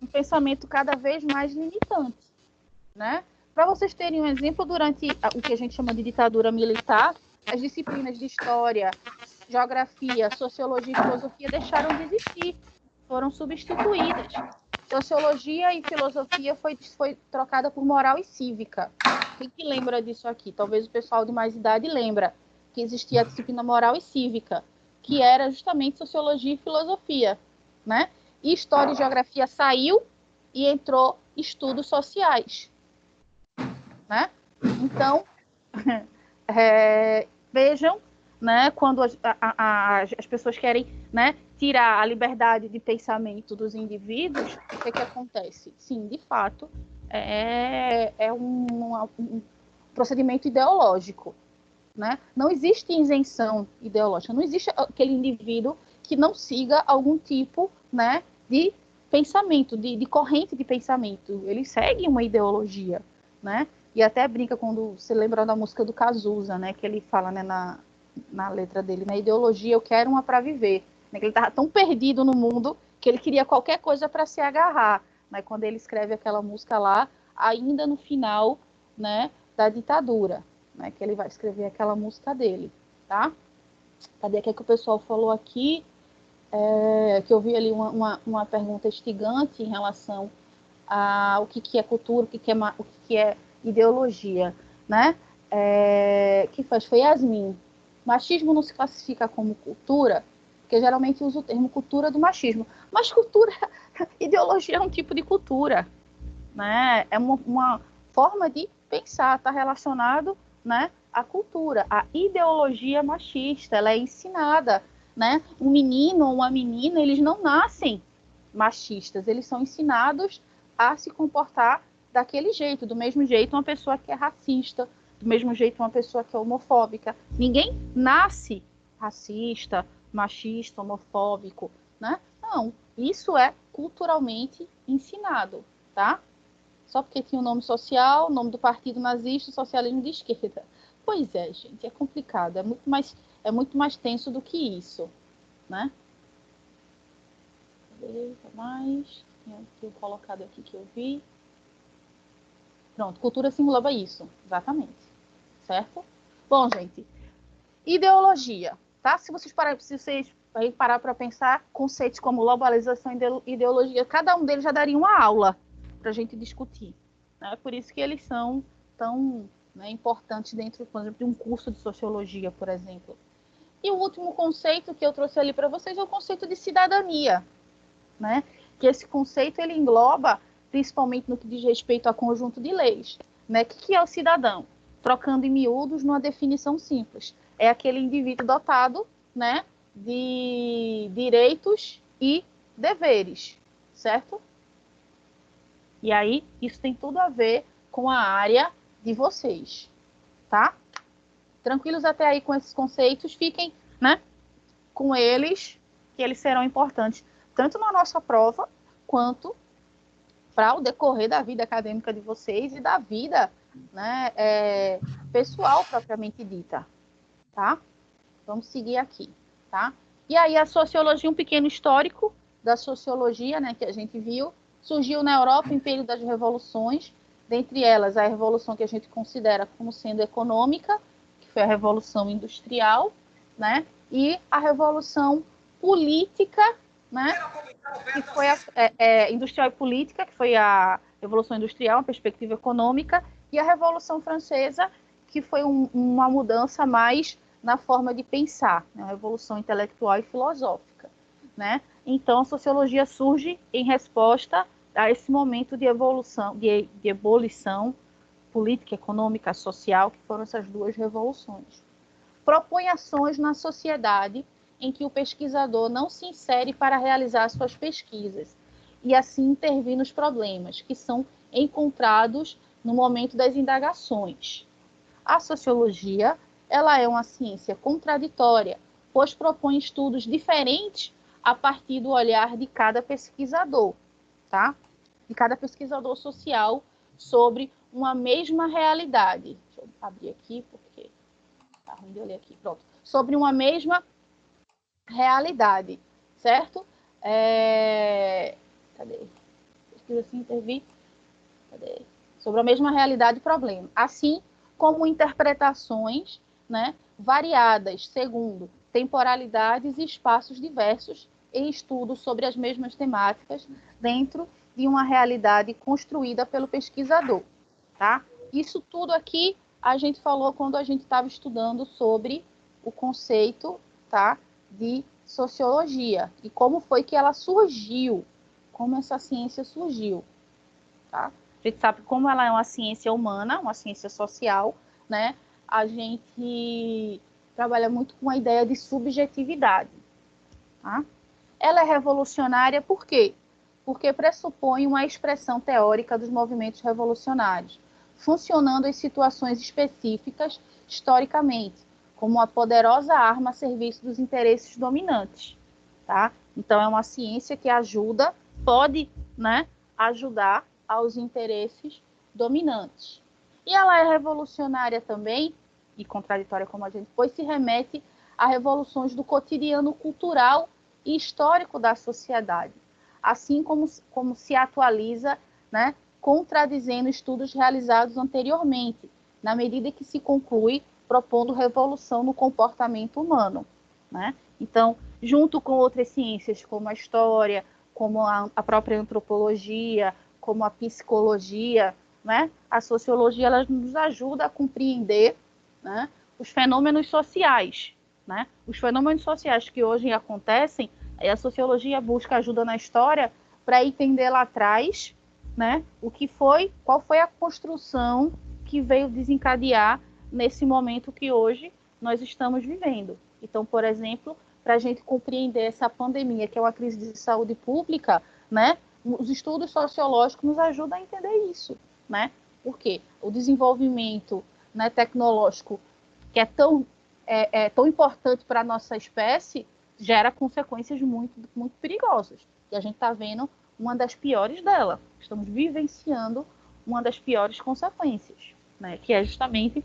um pensamento cada vez mais limitante, né? Para vocês terem um exemplo, durante o que a gente chama de ditadura militar, as disciplinas de história, geografia, sociologia e filosofia deixaram de existir, foram substituídas. Sociologia e filosofia foi trocada por moral e cívica. Quem que lembra disso aqui? Talvez o pessoal de mais idade lembra que existia a disciplina moral e cívica, que era justamente sociologia e filosofia, né? E história e geografia saiu e entrou estudos sociais, né? Então, vejam, né, quando as pessoas querem, né, tirar a liberdade de pensamento dos indivíduos, o que acontece? Sim, de fato, é um procedimento ideológico, né? Não existe isenção ideológica, não existe aquele indivíduo que não siga algum tipo, né, de pensamento, de corrente de pensamento. Ele segue uma ideologia, né? E até brinca quando você lembra da música do Cazuza, né, que ele fala, né, na letra dele, na ideologia, eu quero uma para viver. Né, que ele estava tão perdido no mundo que ele queria qualquer coisa para se agarrar. Né, quando ele escreve aquela música lá, ainda no final, né, da ditadura, né, que ele vai escrever aquela música dele, tá? Cadê que o pessoal falou aqui? Que eu vi ali uma pergunta instigante em relação ao que é cultura, o que é ideologia, né? Que foi Yasmin. Machismo não se classifica como cultura, porque geralmente usa o termo cultura do machismo. Mas ideologia é um tipo de cultura, né? É uma forma de pensar, está relacionado, né, à cultura. A ideologia machista, ela é ensinada, né? Um menino ou uma menina, eles não nascem machistas, eles são ensinados a se comportar daquele jeito, do mesmo jeito uma pessoa que é racista, do mesmo jeito uma pessoa que é homofóbica. Ninguém nasce racista, machista, homofóbico, né? Não, isso é culturalmente ensinado, tá? Só porque tinha o nome social, o nome do partido nazista, socialismo de esquerda. Pois é, gente, é complicado, é muito mais tenso do que isso, né? Mais, tenho colocado aqui que eu vi. Pronto, cultura se engloba isso, exatamente, certo? Bom, gente, ideologia, tá? Se vocês parar para pensar, conceitos como globalização e ideologia, cada um deles já daria uma aula para a gente discutir, né? Por isso que eles são tão, né, importantes dentro, por exemplo, de um curso de sociologia, por exemplo. E o último conceito que eu trouxe ali para vocês é o conceito de cidadania, né? Que esse conceito ele engloba principalmente no que diz respeito a conjunto de leis, né? O que é o cidadão? Trocando em miúdos numa definição simples. É aquele indivíduo dotado, né, de direitos e deveres, certo? E aí, isso tem tudo a ver com a área de vocês, tá? Tranquilos até aí com esses conceitos, fiquem, né, com eles, que eles serão importantes, tanto na nossa prova, quanto para o decorrer da vida acadêmica de vocês e da vida, né, pessoal propriamente dita, tá? Vamos seguir aqui, tá? E aí a sociologia, um pequeno histórico da sociologia, né, que a gente viu, surgiu na Europa em período das revoluções, dentre elas a revolução que a gente considera como sendo econômica, que foi a Revolução Industrial, né, e a Revolução Política, né, que foi a industrial e política, que foi a Revolução Industrial, uma perspectiva econômica, e a Revolução Francesa, que foi uma mudança mais na forma de pensar, né, uma revolução intelectual e filosófica, né? Então, a sociologia surge em resposta a esse momento de evolução, de ebulição política, econômica, social, que foram essas duas revoluções. Propõe ações na sociedade em que o pesquisador não se insere para realizar suas pesquisas e assim intervir nos problemas que são encontrados no momento das indagações. A sociologia, ela é uma ciência contraditória, pois propõe estudos diferentes a partir do olhar de cada pesquisador, tá? De cada pesquisador social sobre uma mesma realidade. Deixa eu abrir aqui, porque tá ruim de eu ler aqui. Pronto. Sobre uma mesma realidade, certo? Cadê? Pesquisa assim, intervir. Cadê? Sobre a mesma realidade e problema. Assim como interpretações, né, variadas segundo temporalidades e espaços diversos em estudos sobre as mesmas temáticas dentro de uma realidade construída pelo pesquisador, tá? Isso tudo aqui a gente falou quando a gente estava estudando sobre o conceito, tá, de sociologia e como foi que ela surgiu, como essa ciência surgiu, tá? A gente sabe como ela é uma ciência humana, uma ciência social, né? A gente trabalha muito com a ideia de subjetividade, tá? Ela é revolucionária por quê? Porque pressupõe uma expressão teórica dos movimentos revolucionários, funcionando em situações específicas historicamente, como uma poderosa arma a serviço dos interesses dominantes, tá? Então, é uma ciência que ajuda, pode, né, ajudar aos interesses dominantes. E ela é revolucionária também, e contraditória como a gente foi, se remete a revoluções do cotidiano cultural e histórico da sociedade, assim como se atualiza, né, contradizendo estudos realizados anteriormente, na medida que se conclui propondo revolução no comportamento humano, né? Então, junto com outras ciências, como a história, como a própria antropologia, como a psicologia, né? A sociologia, ela nos ajuda a compreender, né, os fenômenos sociais, né? Os fenômenos sociais que hoje acontecem, aí a sociologia busca ajuda na história para entender lá atrás, né, o que foi, qual foi a construção que veio desencadear nesse momento que hoje nós estamos vivendo. Então, por exemplo, para a gente compreender essa pandemia, que é uma crise de saúde pública, né, os estudos sociológicos nos ajudam a entender isso, né? Porque o desenvolvimento, né, tecnológico, que é tão importante para a nossa espécie, gera consequências muito, muito perigosas. E a gente está vendo uma das piores dela. Estamos vivenciando uma das piores consequências, né? Que é justamente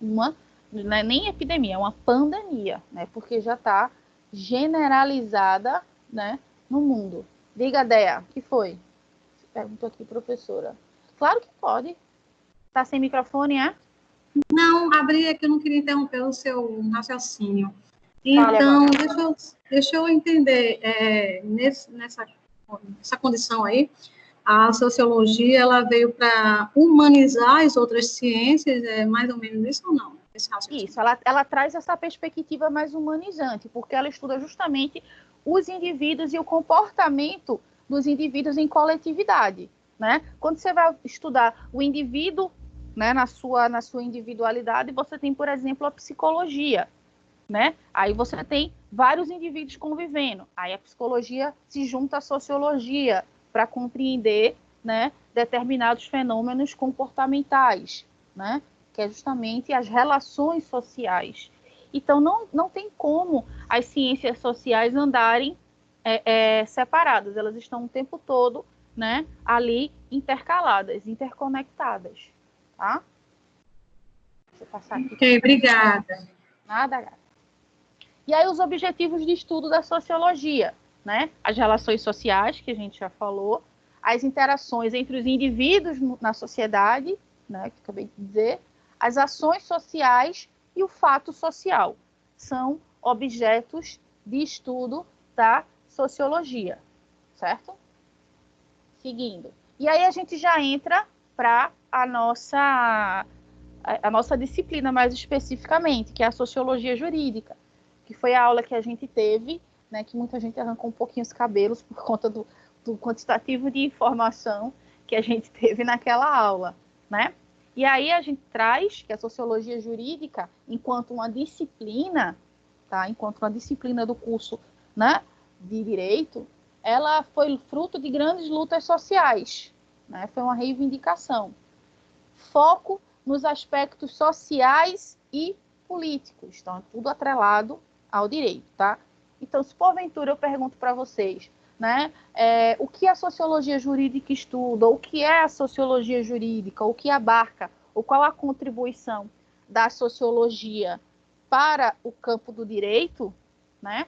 uma, não é nem epidemia, é uma pandemia, né? Porque já está generalizada, né, no mundo. Diga, Dea, o que foi? Perguntou aqui, professora. Claro que pode. Está sem microfone, é? Não, abri aqui, eu não queria interromper o seu raciocínio. Então, deixa eu entender, nessa condição aí, a sociologia, ela veio para humanizar as outras ciências, é mais ou menos isso ou não? Isso, ela traz essa perspectiva mais humanizante, porque ela estuda justamente os indivíduos e o comportamento dos indivíduos em coletividade, né? Quando você vai estudar o indivíduo né, na sua individualidade, você tem, por exemplo, a psicologia, né? Aí você tem vários indivíduos convivendo. Aí a psicologia se junta à sociologia para compreender, né, determinados fenômenos comportamentais, né? Que é justamente as relações sociais. Então, não tem como as ciências sociais andarem separadas. Elas estão o tempo todo, né, ali intercaladas, interconectadas. Tá? Deixa eu passar aqui. Ok, obrigada. Nada, gata. E aí os objetivos de estudo da sociologia, né? As relações sociais, que a gente já falou, as interações entre os indivíduos na sociedade, né, que acabei de dizer, as ações sociais e o fato social. São objetos de estudo da sociologia, certo? Seguindo. E aí a gente já entra para a nossa disciplina mais especificamente, que é a sociologia jurídica, que foi a aula que a gente teve, né, que muita gente arrancou um pouquinho os cabelos por conta do quantitativo de informação que a gente teve naquela aula, né? E aí a gente traz que a sociologia jurídica, enquanto uma disciplina, tá? Enquanto uma disciplina do curso, né, de direito, ela foi fruto de grandes lutas sociais, né? Foi uma reivindicação. Foco nos aspectos sociais e políticos. Então, é tudo atrelado ao direito, tá? Então, se porventura eu pergunto para vocês, né, o que a sociologia jurídica estuda, o que é a sociologia jurídica, o que abarca, ou qual a contribuição da sociologia para o campo do direito, né?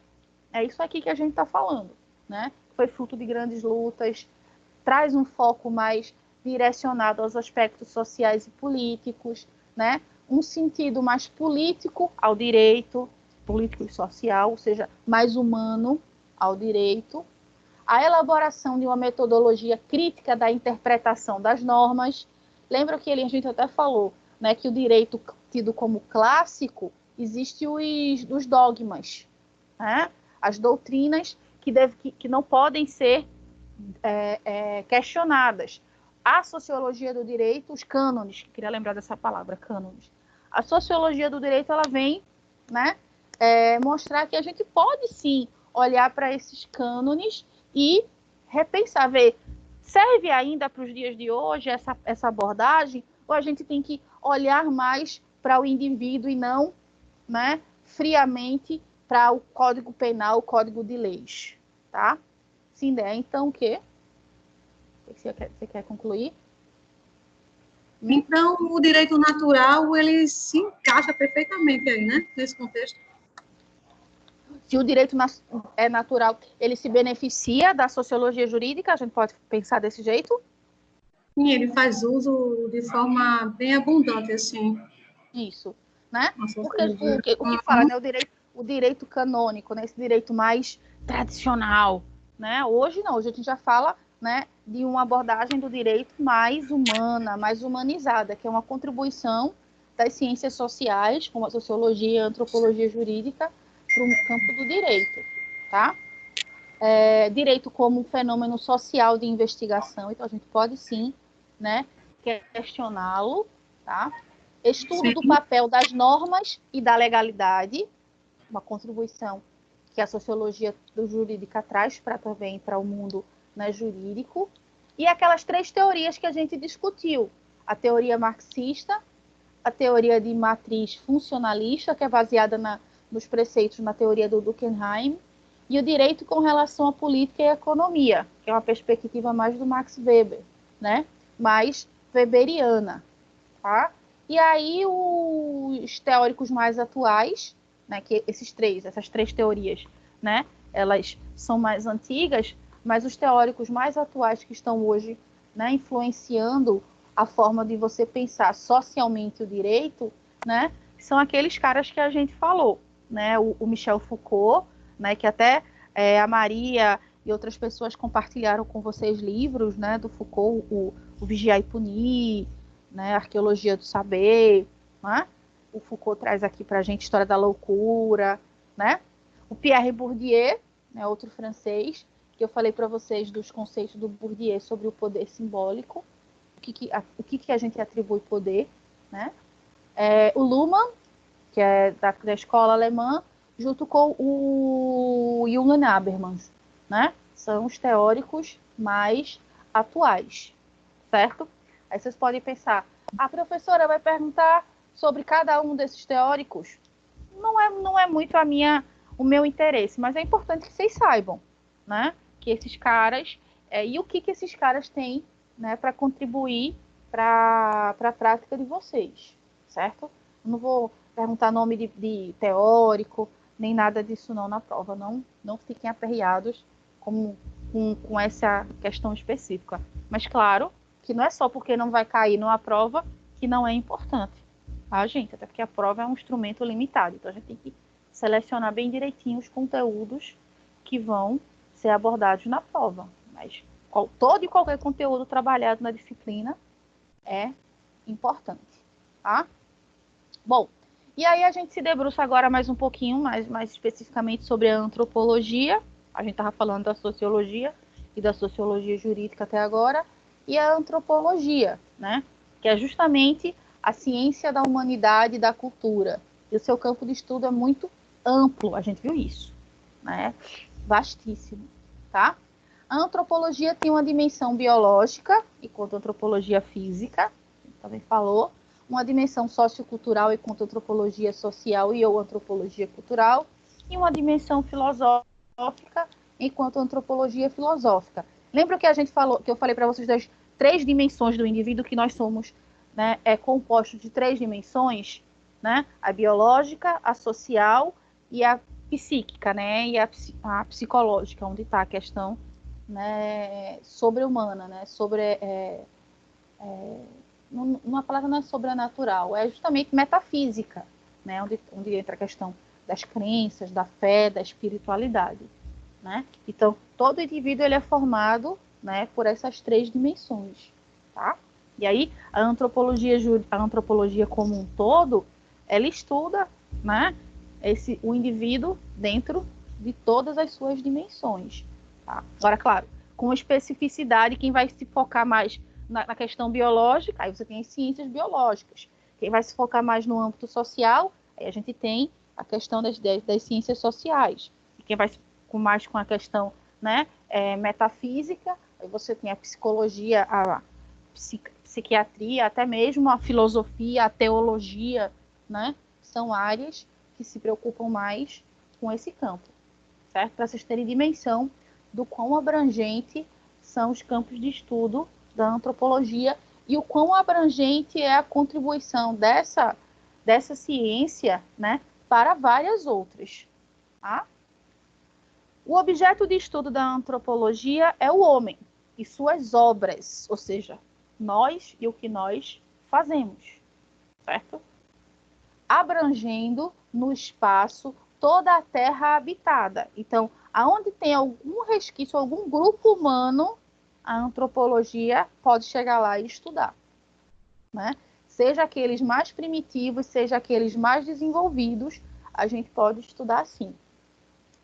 É isso aqui que a gente está falando, né? Foi fruto de grandes lutas, traz um foco mais direcionado aos aspectos sociais e políticos, né? Um sentido mais político ao direito, político e social, ou seja, mais humano ao direito. A elaboração de uma metodologia crítica da interpretação das normas. Lembra que a gente até falou, né, que o direito tido como clássico, existe os dogmas, né? As doutrinas que não podem ser questionadas. A sociologia do direito, os cânones, queria lembrar dessa palavra, cânones. A sociologia do direito, ela vem, né, mostrar que a gente pode, sim, olhar para esses cânones e repensar, ver, serve ainda para os dias de hoje essa abordagem, ou a gente tem que olhar mais para o indivíduo e não, né, friamente para o Código Penal, o Código de Leis, tá? Sim, né? Então, o quê? Você quer concluir? Então, o direito natural, ele se encaixa perfeitamente aí, né? Nesse contexto. Se o direito é natural, ele se beneficia da sociologia jurídica? A gente pode pensar desse jeito? Sim, ele faz uso de forma bem abundante, assim. Isso, né? Porque o que fala, né? O direito canônico, né? Esse direito mais tradicional, né? Hoje não, hoje a gente já fala, né, de uma abordagem do direito mais humana, mais humanizada, que é uma contribuição das ciências sociais, como a sociologia e a antropologia jurídica, para o campo do direito, tá? Direito como um fenômeno social de investigação, então a gente pode sim, né, questioná-lo, tá? Estudo do papel das normas e da legalidade, uma contribuição que a sociologia jurídica traz também para o mundo, né, jurídico, e aquelas 3 teorias que a gente discutiu, a teoria marxista, a teoria de matriz funcionalista, que é baseada nos preceitos na teoria do Durkheim, e o direito com relação à política e à economia, que é uma perspectiva mais do Max Weber, né, mais weberiana, tá? E aí os teóricos mais atuais, né, que essas três teorias, né, elas são mais antigas, mas os teóricos mais atuais que estão hoje, né, influenciando a forma de você pensar socialmente o direito, né, são aqueles caras que a gente falou, né, o Michel Foucault, né, que até a Maria e outras pessoas compartilharam com vocês livros, né, do Foucault, o Vigiar e Punir, né, Arqueologia do Saber, né? O Foucault traz aqui para a gente História da Loucura, né? O Pierre Bourdieu, né, outro francês, que eu falei para vocês dos conceitos do Bourdieu sobre o poder simbólico, o que a gente atribui poder, né? O Luhmann, que é da escola alemã, junto com o Julian Habermas, né? São os teóricos mais atuais, certo? Aí vocês podem pensar, a professora vai perguntar sobre cada um desses teóricos? Não é muito o meu interesse, mas é importante que vocês saibam, né? Que esses caras, e o que esses caras têm, né, para contribuir para a prática de vocês, certo? Eu não vou perguntar nome de teórico, nem nada disso não na prova, não fiquem aperreados com essa questão específica. Mas claro que não é só porque não vai cair numa prova que não é importante, tá, gente? Até porque a prova é um instrumento limitado, então a gente tem que selecionar bem direitinho os conteúdos que vão ser abordados na prova. Mas todo e qualquer conteúdo trabalhado na disciplina é importante, tá? Bom, e aí a gente se debruça agora mais um pouquinho, mais especificamente sobre a antropologia. A gente estava falando da sociologia e da sociologia jurídica até agora, e a antropologia, né? Que é justamente a ciência da humanidade e da cultura. E o seu campo de estudo é muito amplo, a gente viu isso, né? Vastíssimo, tá? A antropologia tem uma dimensão biológica, enquanto antropologia física, a gente também falou, uma dimensão sociocultural, enquanto antropologia social e ou antropologia cultural, e uma dimensão filosófica, enquanto antropologia filosófica. Lembra que a gente falou, que eu falei para vocês das 3 dimensões do indivíduo, que nós somos, né, composto de 3 dimensões, né? A biológica, a social e a psíquica, né? E a psicológica, onde está a questão, né, sobre-humana, né? Uma palavra não é sobrenatural, é justamente metafísica, né? Onde entra a questão das crenças, da fé, da espiritualidade, né? Então, todo indivíduo ele é formado, né, por essas 3 dimensões, tá? E aí, a antropologia como um todo, ela estuda, né, o indivíduo dentro de todas as suas dimensões, tá? Agora, claro, com especificidade, quem vai se focar mais na questão biológica, aí você tem as ciências biológicas. Quem vai se focar mais no âmbito social, aí a gente tem a questão das ciências sociais. E quem vai mais com a questão, né, metafísica, aí você tem a psicologia, a psiquiatria, até mesmo a filosofia, a teologia, né? São áreas que se preocupam mais com esse campo, certo? Para vocês terem dimensão do quão abrangente são os campos de estudo da antropologia e o quão abrangente é a contribuição dessa ciência, né, para várias outras, tá? O objeto de estudo da antropologia é o homem e suas obras, ou seja, nós e o que nós fazemos, certo? Abrangendo no espaço toda a terra habitada. Então, aonde tem algum resquício, algum grupo humano, a antropologia pode chegar lá e estudar, né? Seja aqueles mais primitivos, seja aqueles mais desenvolvidos, a gente pode estudar sim,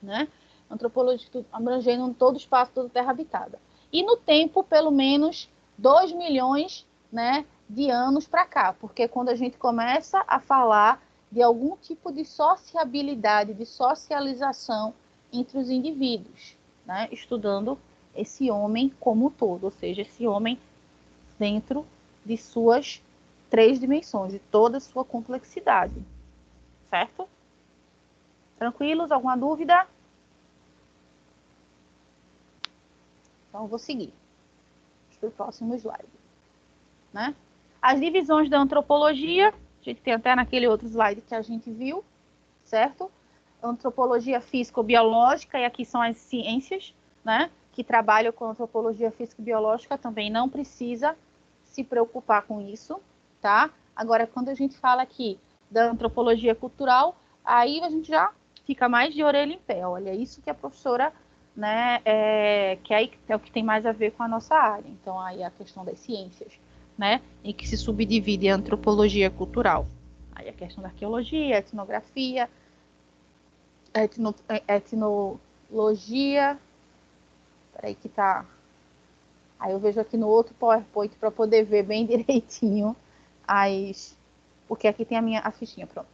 né? Antropologia abrangendo todo o espaço, toda a terra habitada. E no tempo, pelo menos 2 milhões, né, de anos para cá, porque quando a gente começa a falar de algum tipo de sociabilidade, de socialização entre os indivíduos, né, estudando esse homem como um todo, ou seja, esse homem dentro de suas 3 dimensões, de toda a sua complexidade, certo? Tranquilos? Alguma dúvida? Então, eu vou seguir para o próximo slide, né? As divisões da antropologia, a gente tem até naquele outro slide que a gente viu, certo? Antropologia físico-biológica, e aqui são as ciências, né, que trabalham com antropologia físico-biológica, também não precisa se preocupar com isso, tá? Agora, quando a gente fala aqui da antropologia cultural, aí a gente já fica mais de orelha em pé. Olha, isso que a professora, né, que é o que tem mais a ver com a nossa área. Então, aí a questão das ciências, né, em que se subdivide a antropologia cultural. Aí a questão da arqueologia, etnografia, etnologia. Peraí que tá. Aí eu vejo aqui no outro PowerPoint para poder ver bem direitinho as porque aqui tem a fichinha, pronto.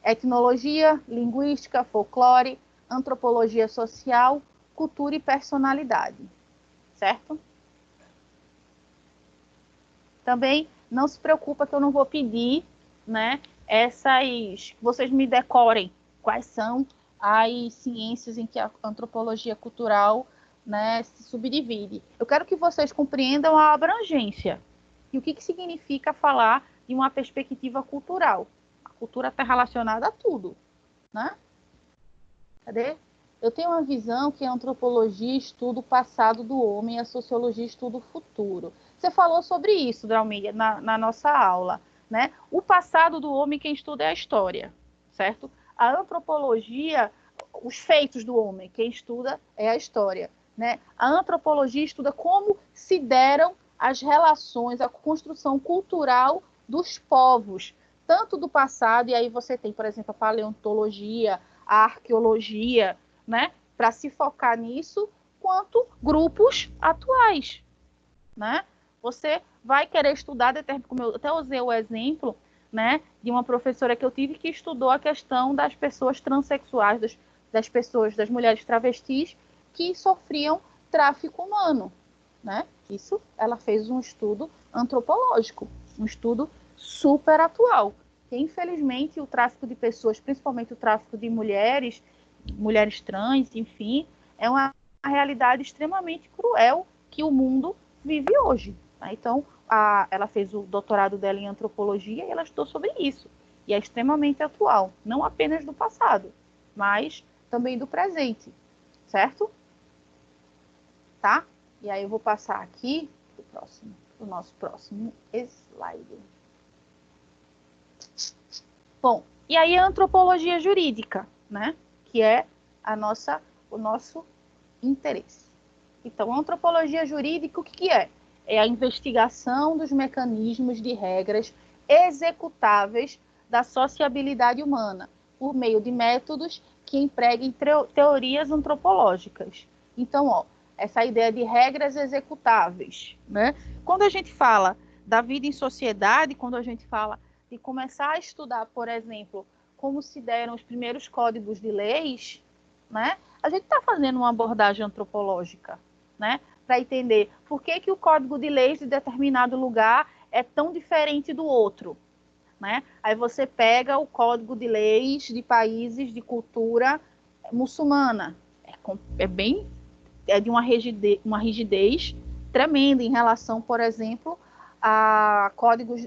Etnologia, linguística, folclore, antropologia social, cultura e personalidade, certo? Também não se preocupa que eu não vou pedir, né, vocês me decorem quais são as ciências em que a antropologia cultural, né, se subdivide. Eu quero que vocês compreendam a abrangência e o que significa falar de uma perspectiva cultural. A cultura está relacionada a tudo, né? Cadê? Eu tenho uma visão que a antropologia estuda o passado do homem e a sociologia estuda o futuro. Você falou sobre isso, Dalmídia, na nossa aula, né? O passado do homem, quem estuda é a história, certo? A antropologia, os feitos do homem, quem estuda é a história, né? A antropologia estuda como se deram as relações, a construção cultural dos povos, tanto do passado, e aí você tem, por exemplo, a paleontologia, a arqueologia, né, para se focar nisso, quanto grupos atuais, né? Você vai querer estudar, como eu até usei o exemplo, né, de uma professora que eu tive que estudou a questão das pessoas transexuais, das mulheres travestis que sofriam tráfico humano, né? Isso, ela fez um estudo antropológico, um estudo super atual. Que, infelizmente, o tráfico de pessoas, principalmente o tráfico de mulheres trans, enfim, é uma realidade extremamente cruel que o mundo vive hoje. Tá? Então, ela fez o doutorado dela em antropologia e ela estudou sobre isso. E é extremamente atual, não apenas do passado, mas também do presente, certo? Tá? E aí eu vou passar aqui para o nosso próximo slide. Bom, e aí a antropologia jurídica, né? Que é o nosso interesse. Então, a antropologia jurídica, o que é? É a investigação dos mecanismos de regras executáveis da sociabilidade humana, por meio de métodos que empreguem teorias antropológicas. Então, ó, essa ideia de regras executáveis, né? Quando a gente fala da vida em sociedade, quando a gente fala de começar a estudar, por exemplo, como se deram os primeiros códigos de leis, né? A gente está fazendo uma abordagem antropológica, né? Para entender por que o código de leis de determinado lugar é tão diferente do outro, né? Aí você pega o código de leis de países de cultura muçulmana, é de uma rigidez tremenda em relação, por exemplo, a códigos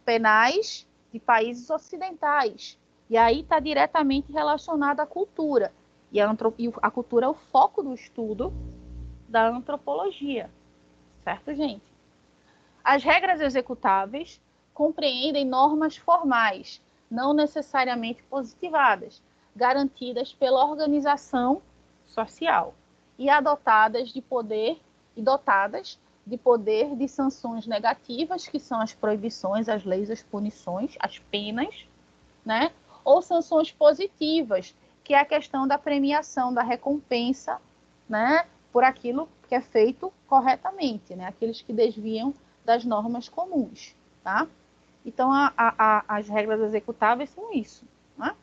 penais de países ocidentais. E aí está diretamente relacionado à cultura. E a cultura é o foco do estudo da antropologia. Certo, gente? As regras executáveis compreendem normas formais, não necessariamente positivadas, garantidas pela organização social e dotadas de poder de sanções negativas, que são as proibições, as leis, as punições, as penas, né? Ou sanções positivas, que é a questão da premiação, da recompensa, né? Por aquilo que é feito corretamente, né? Aqueles que desviam das normas comuns, tá? Então, as regras executáveis são isso, né?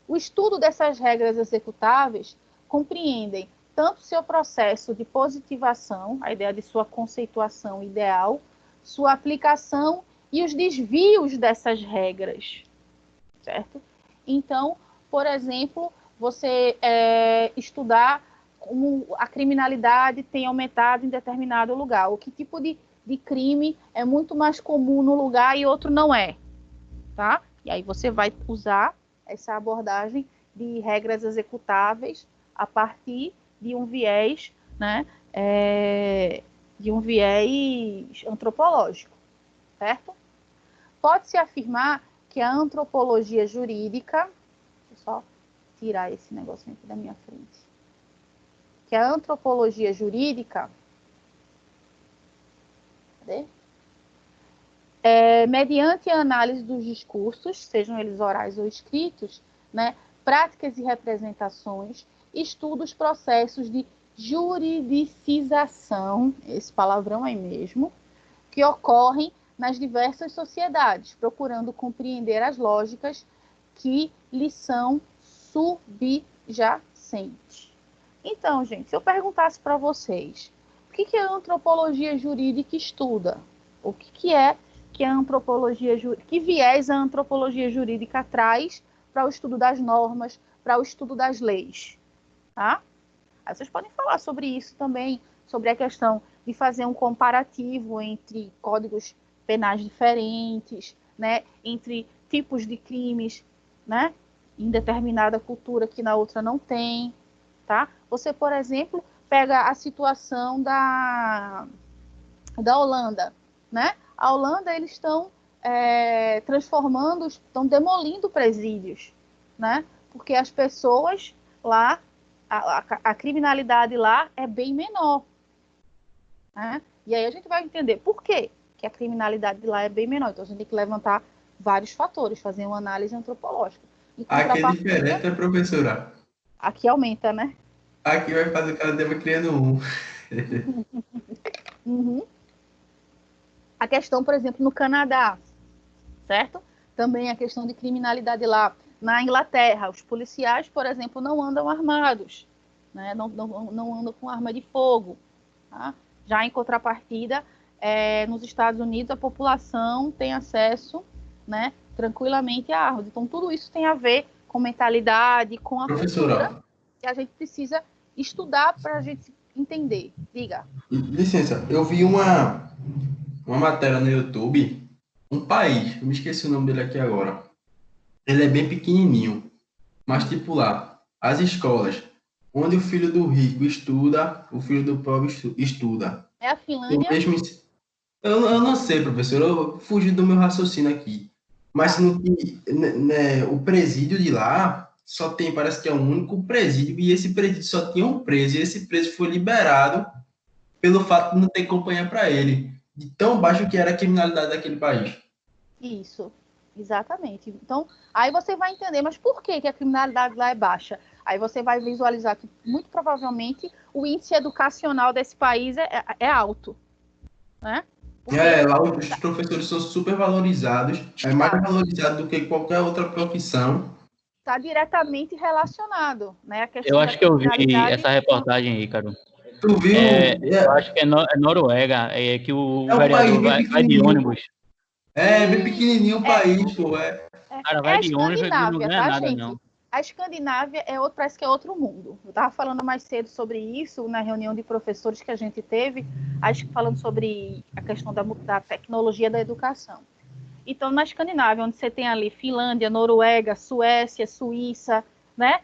O estudo dessas regras executáveis compreendem tanto seu processo de positivação, a ideia de sua conceituação ideal, sua aplicação e os desvios dessas regras, certo? Então, por exemplo, você estudar como a criminalidade tem aumentado em determinado lugar, ou que tipo de crime é muito mais comum no lugar e outro não é, tá? E aí você vai usar essa abordagem de regras executáveis a partir de um viés, né, de um viés antropológico, certo? Pode-se afirmar que a antropologia jurídica, deixa eu só tirar esse negocinho aqui da minha frente, que a antropologia jurídica, cadê? Mediante a análise dos discursos, sejam eles orais ou escritos, né, práticas e representações, estuda os processos de juridicização, esse palavrão aí mesmo, que ocorrem nas diversas sociedades, procurando compreender as lógicas que lhe são subjacentes. Então, gente, se eu perguntasse para vocês, o que a antropologia jurídica estuda? O que é que a antropologia jurídica, que viés a antropologia jurídica traz para o estudo das normas, para o estudo das leis? Tá? Aí vocês podem falar sobre isso também, sobre a questão de fazer um comparativo entre códigos penais diferentes, né, entre tipos de crimes, né, em determinada cultura que na outra não tem, tá? Você, por exemplo, pega a situação da Holanda, né? A Holanda, eles estão transformando, estão demolindo presídios, né? Porque as pessoas lá, a criminalidade lá é bem menor, né? E aí a gente vai entender por quê que a criminalidade de lá é bem menor. Então a gente tem que levantar vários fatores, fazer uma análise antropológica. Aqui é diferente, né, professora? Aqui aumenta, né? Aqui vai fazer o cara deva criando um. Uhum. A questão, por exemplo, no Canadá, certo? Também a questão de criminalidade lá. Na Inglaterra, os policiais, por exemplo, não andam armados, né? Não andam com arma de fogo. Tá? Já em contrapartida, nos Estados Unidos, a população tem acesso, né, tranquilamente a armas. Então, tudo isso tem a ver com mentalidade, com a cultura, que a gente precisa estudar para a gente entender. Diga. Licença, eu vi uma matéria no YouTube, um país, eu me esqueci o nome dele aqui agora. Ele é bem pequenininho, mas tipo lá, as escolas, onde o filho do rico estuda, o filho do pobre estuda. É a Finlândia? Eu não sei, professor, eu fugi do meu raciocínio aqui. Mas o presídio de lá só tem, parece que é o único presídio, e esse presídio só tinha um preso, e esse preso foi liberado pelo fato de não ter companhia para ele, de tão baixo que era a criminalidade daquele país. Isso, exatamente. Então, aí você vai entender, mas por que a criminalidade lá é baixa? Aí você vai visualizar que, muito provavelmente, o índice educacional desse país é alto, né? Lá os professores são super valorizados, é mais valorizado do que qualquer outra profissão. Está diretamente relacionado, né? A questão eu acho que eu vi essa reportagem aí, Caro. Tu viu? Eu acho que é Noruega, que o vereador vai de ônibus. É, bem pequenininho o país, pô. Cara, vai de ônibus e não ganha nada, gente? não. A Escandinávia parece que é outro mundo. Eu estava falando mais cedo sobre isso na reunião de professores que a gente teve, falando sobre a questão da tecnologia da educação. Então, na Escandinávia, onde você tem ali Finlândia, Noruega, Suécia, Suíça, né?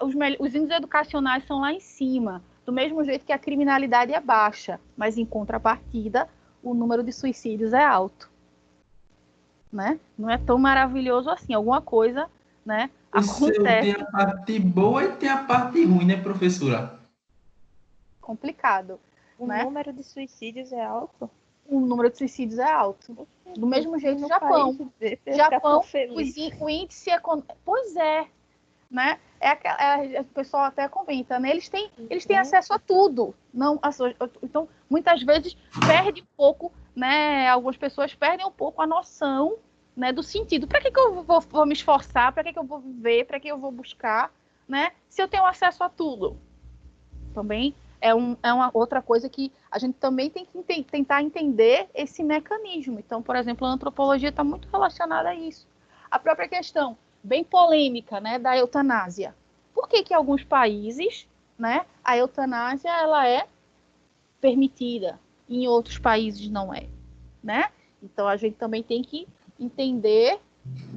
Os índices educacionais são lá em cima, do mesmo jeito que a criminalidade é baixa, mas em contrapartida, o número de suicídios é alto, né? Não é tão maravilhoso assim, alguma coisa, né? Acontece. Tem a parte boa e tem a parte ruim, né, professora? Complicado. O né? número de suicídios é alto? O número de suicídios é alto. Do mesmo jeito, no Japão. Japão, o índice é... Pois é, né? O pessoal até comenta, né? Eles têm acesso a tudo. Então, muitas vezes, perde um pouco, né? Algumas pessoas perdem um pouco a noção, né, do sentido. Para que eu vou me esforçar? Para que eu vou viver? Para que eu vou buscar? Né? Se eu tenho acesso a tudo. Também é uma outra coisa que a gente também tem que tentar entender esse mecanismo. Então, por exemplo, a antropologia está muito relacionada a isso. A própria questão, bem polêmica, né, da eutanásia. Por que em alguns países, né, a eutanásia ela é permitida, e em outros países não é, né? Então, a gente também tem que entender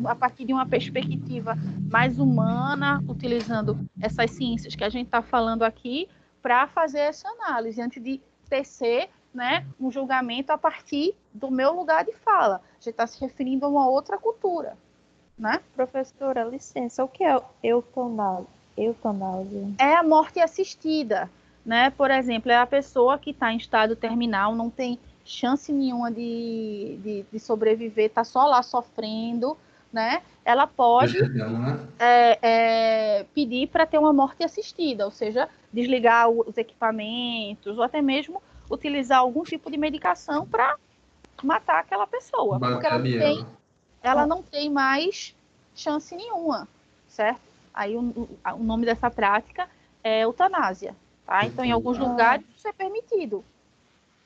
a partir de uma perspectiva mais humana, utilizando essas ciências que a gente está falando aqui, para fazer essa análise, antes de tecer, né, um julgamento a partir do meu lugar de fala. A gente está se referindo a uma outra cultura, né? Professora, licença, o que é eutanásia? É a morte assistida, né? Por exemplo, é a pessoa que está em estado terminal, não tem chance nenhuma de sobreviver, está só lá sofrendo, né? Ela pode pedir para ter uma morte assistida, ou seja, desligar os equipamentos, ou até mesmo utilizar algum tipo de medicação para matar aquela pessoa, porque ela não tem mais chance nenhuma, certo? Aí o nome dessa prática é eutanásia, tá? Então, em alguns lugares isso é permitido.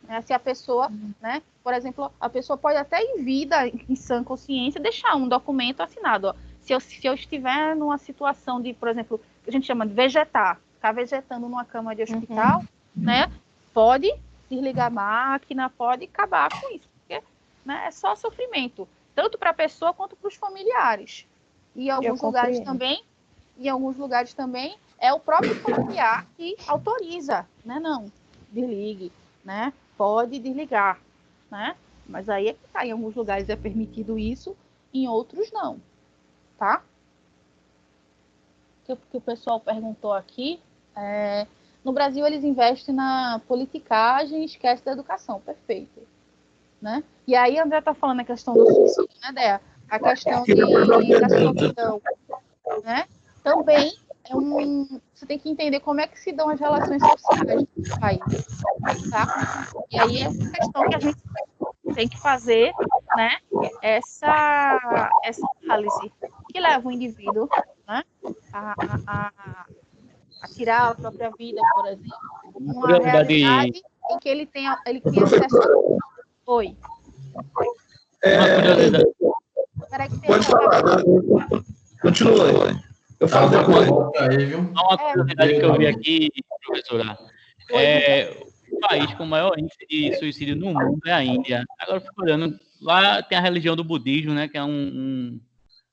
Né? Se a pessoa, né, por exemplo, a pessoa pode até em vida, em sã consciência, deixar um documento assinado. Ó. Se eu estiver numa situação de, por exemplo, que a gente chama de vegetar, ficar vegetando numa cama de hospital, né, pode desligar a máquina, pode acabar com isso, porque, né, é só sofrimento, tanto para a pessoa quanto para os familiares. E em alguns lugares também é o próprio familiar que autoriza, né, não, desligue, né, pode desligar, né, mas aí é que tá, em alguns lugares é permitido isso, em outros não, tá? O que o pessoal perguntou aqui, no Brasil eles investem na politicagem e esquece da educação, perfeito, né? E aí André tá falando a questão do suicídio, né, Dea? A questão da solidão, né? Também você tem que entender como é que se dão as relações sociais no país, tá? E aí é uma questão que a gente tem que fazer, né? Essa análise que leva o indivíduo, né, a tirar a própria vida, por exemplo, uma realidade em que ele tem acesso a... Oi. Pode falar. Continua. Eu falo depois. Uma curiosidade que eu vi aqui, professora, o país com o maior índice de suicídio no mundo é a Índia. Agora eu fico olhando, lá tem a religião do budismo, né, que é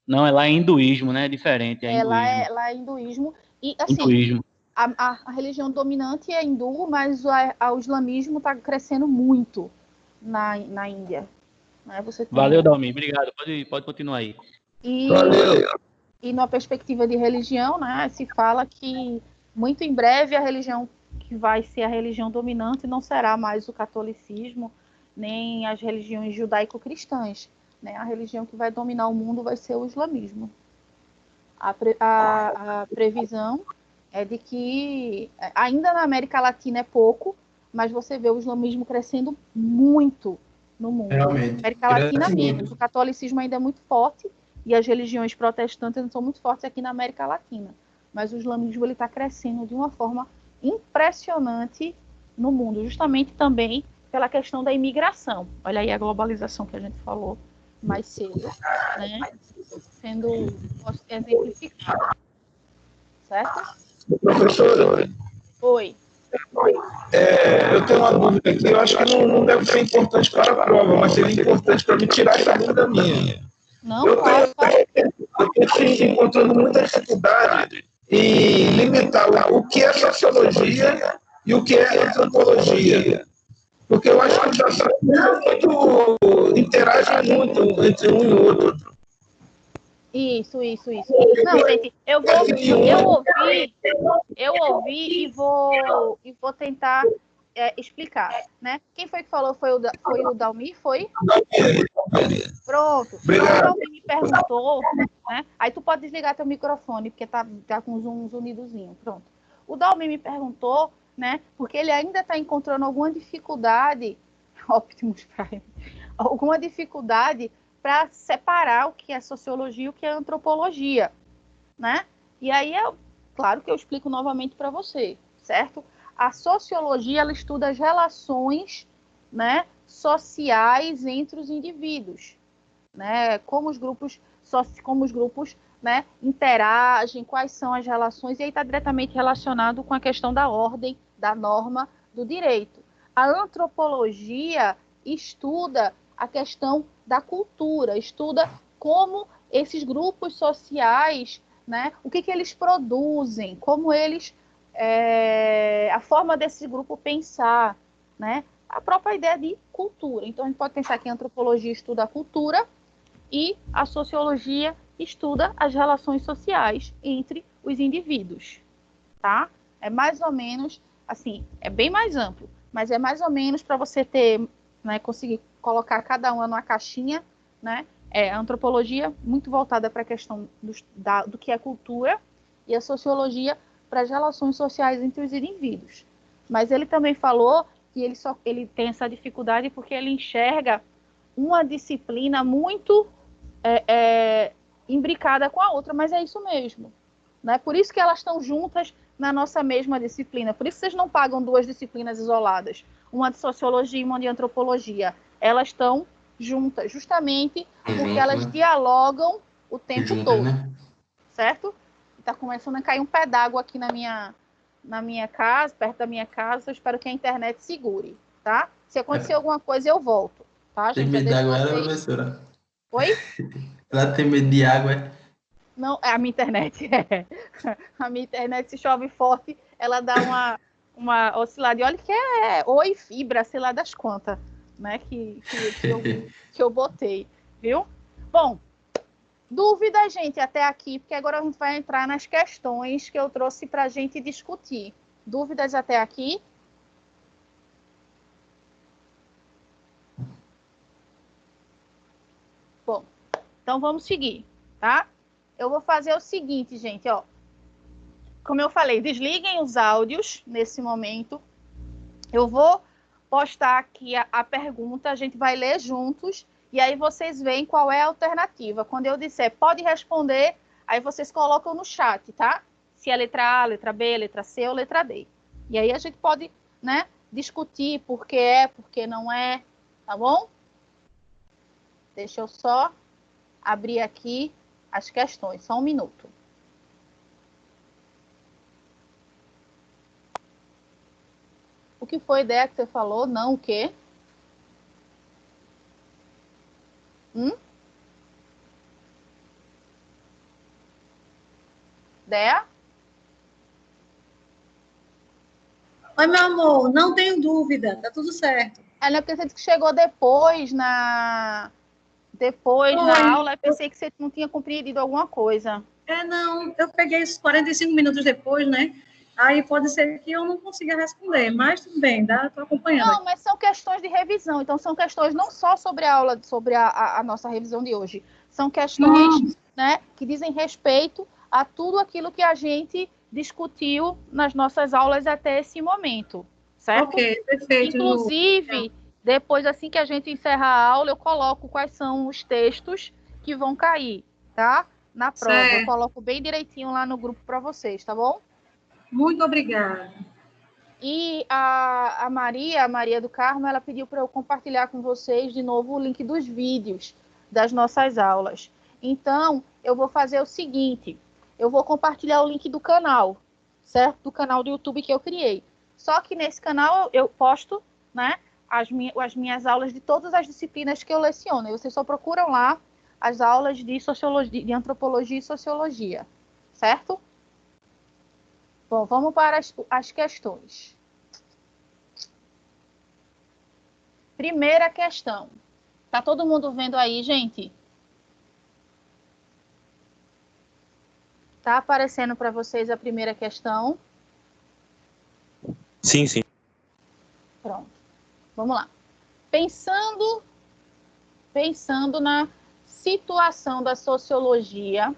não, é lá é hinduísmo, né, é diferente, é hinduísmo. Lá é hinduísmo, e assim, hinduísmo. A religião dominante é hindu, mas o islamismo está crescendo muito na Índia. Né? Valeu, Dalmi, obrigado, pode continuar aí. E numa perspectiva de religião, né, se fala que muito em breve a religião que vai ser a religião dominante não será mais o catolicismo, nem as religiões judaico-cristãs. Né? A religião que vai dominar o mundo vai ser o islamismo. A previsão é de que, ainda na América Latina é pouco, mas você vê o islamismo crescendo muito no mundo. Realmente. Na América Latina menos. O catolicismo ainda é muito forte e as religiões protestantes são muito fortes aqui na América Latina. Mas o islamismo está crescendo de uma forma impressionante no mundo, justamente também pela questão da imigração. Olha aí a globalização que a gente falou mais cedo, né? Sendo exemplificada. Certo? Professora. Oi. Eu tenho uma dúvida aqui, eu acho que não deve ser importante para a prova, mas seria importante para me tirar essa dúvida minha. Não, claro. Eu estou encontrando muita dificuldade em limitar o que é sociologia e o que é antropologia. Porque eu acho que os assuntos interagem muito entre um e outro. Isso. Não, gente, eu ouvi e vou tentar explicar, né? Quem foi que falou? Foi o Dalmi? Foi? Pronto. O Dalmi me perguntou, né? Aí tu pode desligar teu microfone, porque tá com um zunidozinho. Pronto. O Dalmi me perguntou, né? Porque ele ainda está encontrando alguma dificuldade, Optimus Prime, alguma dificuldade para separar o que é sociologia e o que é antropologia, né? E aí, claro que eu explico novamente para você, certo? A sociologia, ela estuda as relações, né, sociais entre os indivíduos, né? Como os grupos, né, interagem, quais são as relações, e aí está diretamente relacionado com a questão da ordem, da norma, do direito. A antropologia estuda a questão da cultura, estuda como esses grupos sociais, né, o que eles produzem, como eles, a forma desse grupo pensar, né, a própria ideia de cultura. Então, a gente pode pensar que a antropologia estuda a cultura e a sociologia estuda as relações sociais entre os indivíduos, tá? É mais ou menos, assim, é bem mais amplo, mas é mais ou menos para você ter, né, conseguir colocar cada uma numa caixinha, né? A antropologia muito voltada para a questão do que é cultura e a sociologia para as relações sociais entre os indivíduos. Mas ele também falou que ele tem essa dificuldade porque ele enxerga uma disciplina muito imbricada com a outra, mas é isso mesmo. Né? Por isso que elas estão juntas na nossa mesma disciplina. Por isso que vocês não pagam 2 disciplinas isoladas, uma de sociologia e uma de antropologia. Elas estão juntas, justamente porque elas dialogam o tempo todo. Né? Certo? Está começando a cair um pé d'água aqui na minha casa, perto da minha casa. Eu espero que a internet segure, tá? Se acontecer alguma coisa, eu volto. Tá, tem medo de água, ela, professora? Oi? Ela tem medo de água, Não, a minha internet. A minha internet, se chove forte, ela dá uma oscilada. E olha que oi fibra, sei lá das quantas, né? Que eu botei, viu? Bom, dúvida, gente, até aqui, porque agora a gente vai entrar nas questões que eu trouxe para a gente discutir. Dúvidas até aqui? Bom, então vamos seguir, tá? Eu vou fazer o seguinte, gente, ó. Como eu falei, desliguem os áudios nesse momento. Eu vou postar aqui a pergunta, a gente vai ler juntos, e aí vocês veem qual é a alternativa. Quando eu disser pode responder, aí vocês colocam no chat, tá? Se é letra A, letra B, letra C ou letra D. E aí a gente pode, né, discutir por que não é, tá bom? Deixa eu só abrir aqui as questões, só um minuto. O que foi a ideia que você falou? Não o quê? Dea? Oi, meu amor, não tenho dúvida, tá tudo certo. Ela é porque você disse que chegou depois na aula, eu pensei que você não tinha compreendido alguma coisa. Não, eu peguei os 45 minutos depois, né? Aí pode ser que eu não consiga responder, mas tudo bem, estou acompanhando. Não, mas são questões de revisão, então são questões não só sobre a aula, sobre a nossa revisão de hoje, são questões, né, que dizem respeito a tudo aquilo que a gente discutiu nas nossas aulas até esse momento, certo? Ok, perfeito. Inclusive, depois, assim que a gente encerra a aula, eu coloco quais são os textos que vão cair, tá? Na prova. Certo. Eu coloco bem direitinho lá no grupo para vocês, tá bom? Muito obrigada. E a Maria do Carmo, ela pediu para eu compartilhar com vocês de novo o link dos vídeos das nossas aulas. Então, eu vou fazer o seguinte, eu vou compartilhar o link do canal, certo? Do canal do YouTube que eu criei. Só que nesse canal eu posto, né, as minhas aulas de todas as disciplinas que eu leciono. E vocês só procuram lá as aulas de sociologia, de antropologia e sociologia, certo? Bom, vamos para as questões. Primeira questão. Tá todo mundo vendo aí, gente? Tá aparecendo para vocês a primeira questão? Sim, sim. Pronto. Vamos lá. Pensando na situação da sociologia,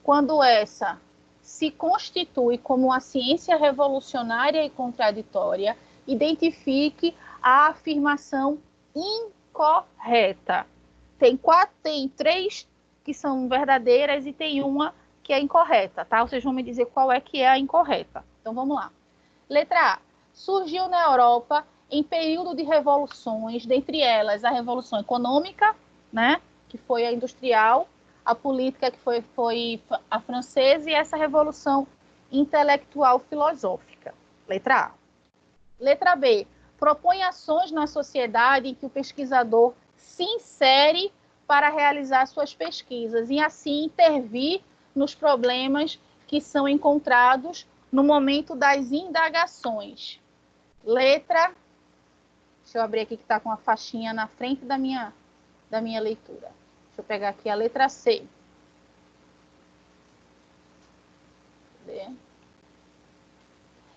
quando essa se constitui como uma ciência revolucionária e contraditória, identifique a afirmação incorreta. Tem 3 que são verdadeiras e tem uma que é incorreta, tá? Vocês vão me dizer qual é que é a incorreta. Então, vamos lá. Letra A. Surgiu na Europa em período de revoluções, dentre elas a Revolução Econômica, né, que foi a industrial, a política, que foi a francesa, e essa Revolução Intelectual Filosófica. Letra A. Letra B. Propõe ações na sociedade em que o pesquisador se insere para realizar suas pesquisas e, assim, intervir nos problemas que são encontrados no momento das indagações. Letra... Deixa eu abrir aqui que está com a faixinha na frente da minha leitura. Deixa eu pegar aqui a letra C. Cadê?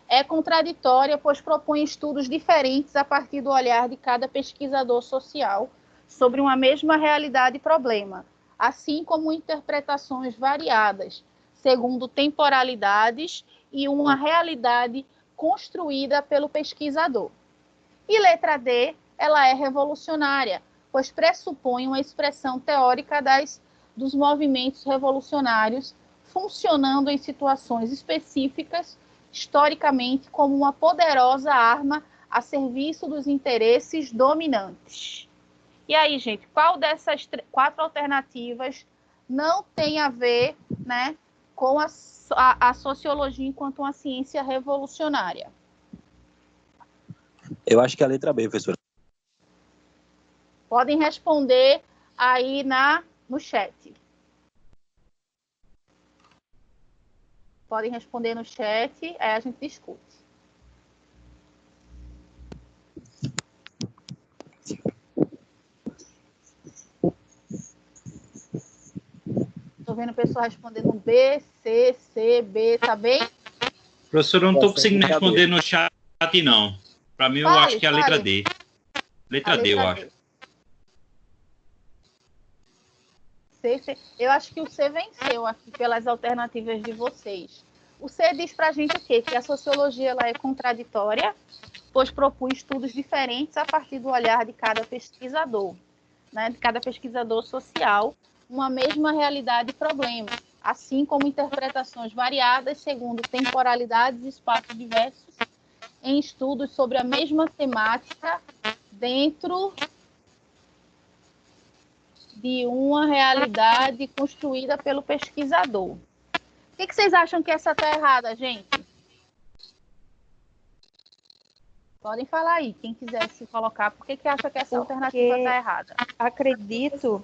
É contraditória, pois propõe estudos diferentes a partir do olhar de cada pesquisador social sobre uma mesma realidade e problema, assim como interpretações variadas, segundo temporalidades e uma realidade construída pelo pesquisador. E letra D, ela é revolucionária, pois pressupõe uma expressão teórica dos movimentos revolucionários funcionando em situações específicas, historicamente, como uma poderosa arma a serviço dos interesses dominantes. E aí, gente, qual dessas 4 alternativas não tem a ver, né, com a sociologia enquanto uma ciência revolucionária? Eu acho que é a letra B, professora. Podem responder aí no chat. Podem responder no chat, aí a gente discute. Estou vendo o pessoal respondendo B, C, C, B, tá bem? Professor, eu não estou conseguindo responder no chat, não. Para mim, eu acho que é a letra D. Letra D, eu acho. C. Eu acho que o C venceu aqui pelas alternativas de vocês. O C diz para a gente o quê? Que a sociologia ela é contraditória, pois propõe estudos diferentes a partir do olhar de cada pesquisador, né? De cada pesquisador social, uma mesma realidade e problema, assim como interpretações variadas segundo temporalidades e espaços diversos em estudos sobre a mesma temática dentro de uma realidade construída pelo pesquisador. O que vocês acham que essa está errada, gente? Podem falar aí, quem quiser se colocar. Por que acha que essa alternativa está errada? Acredito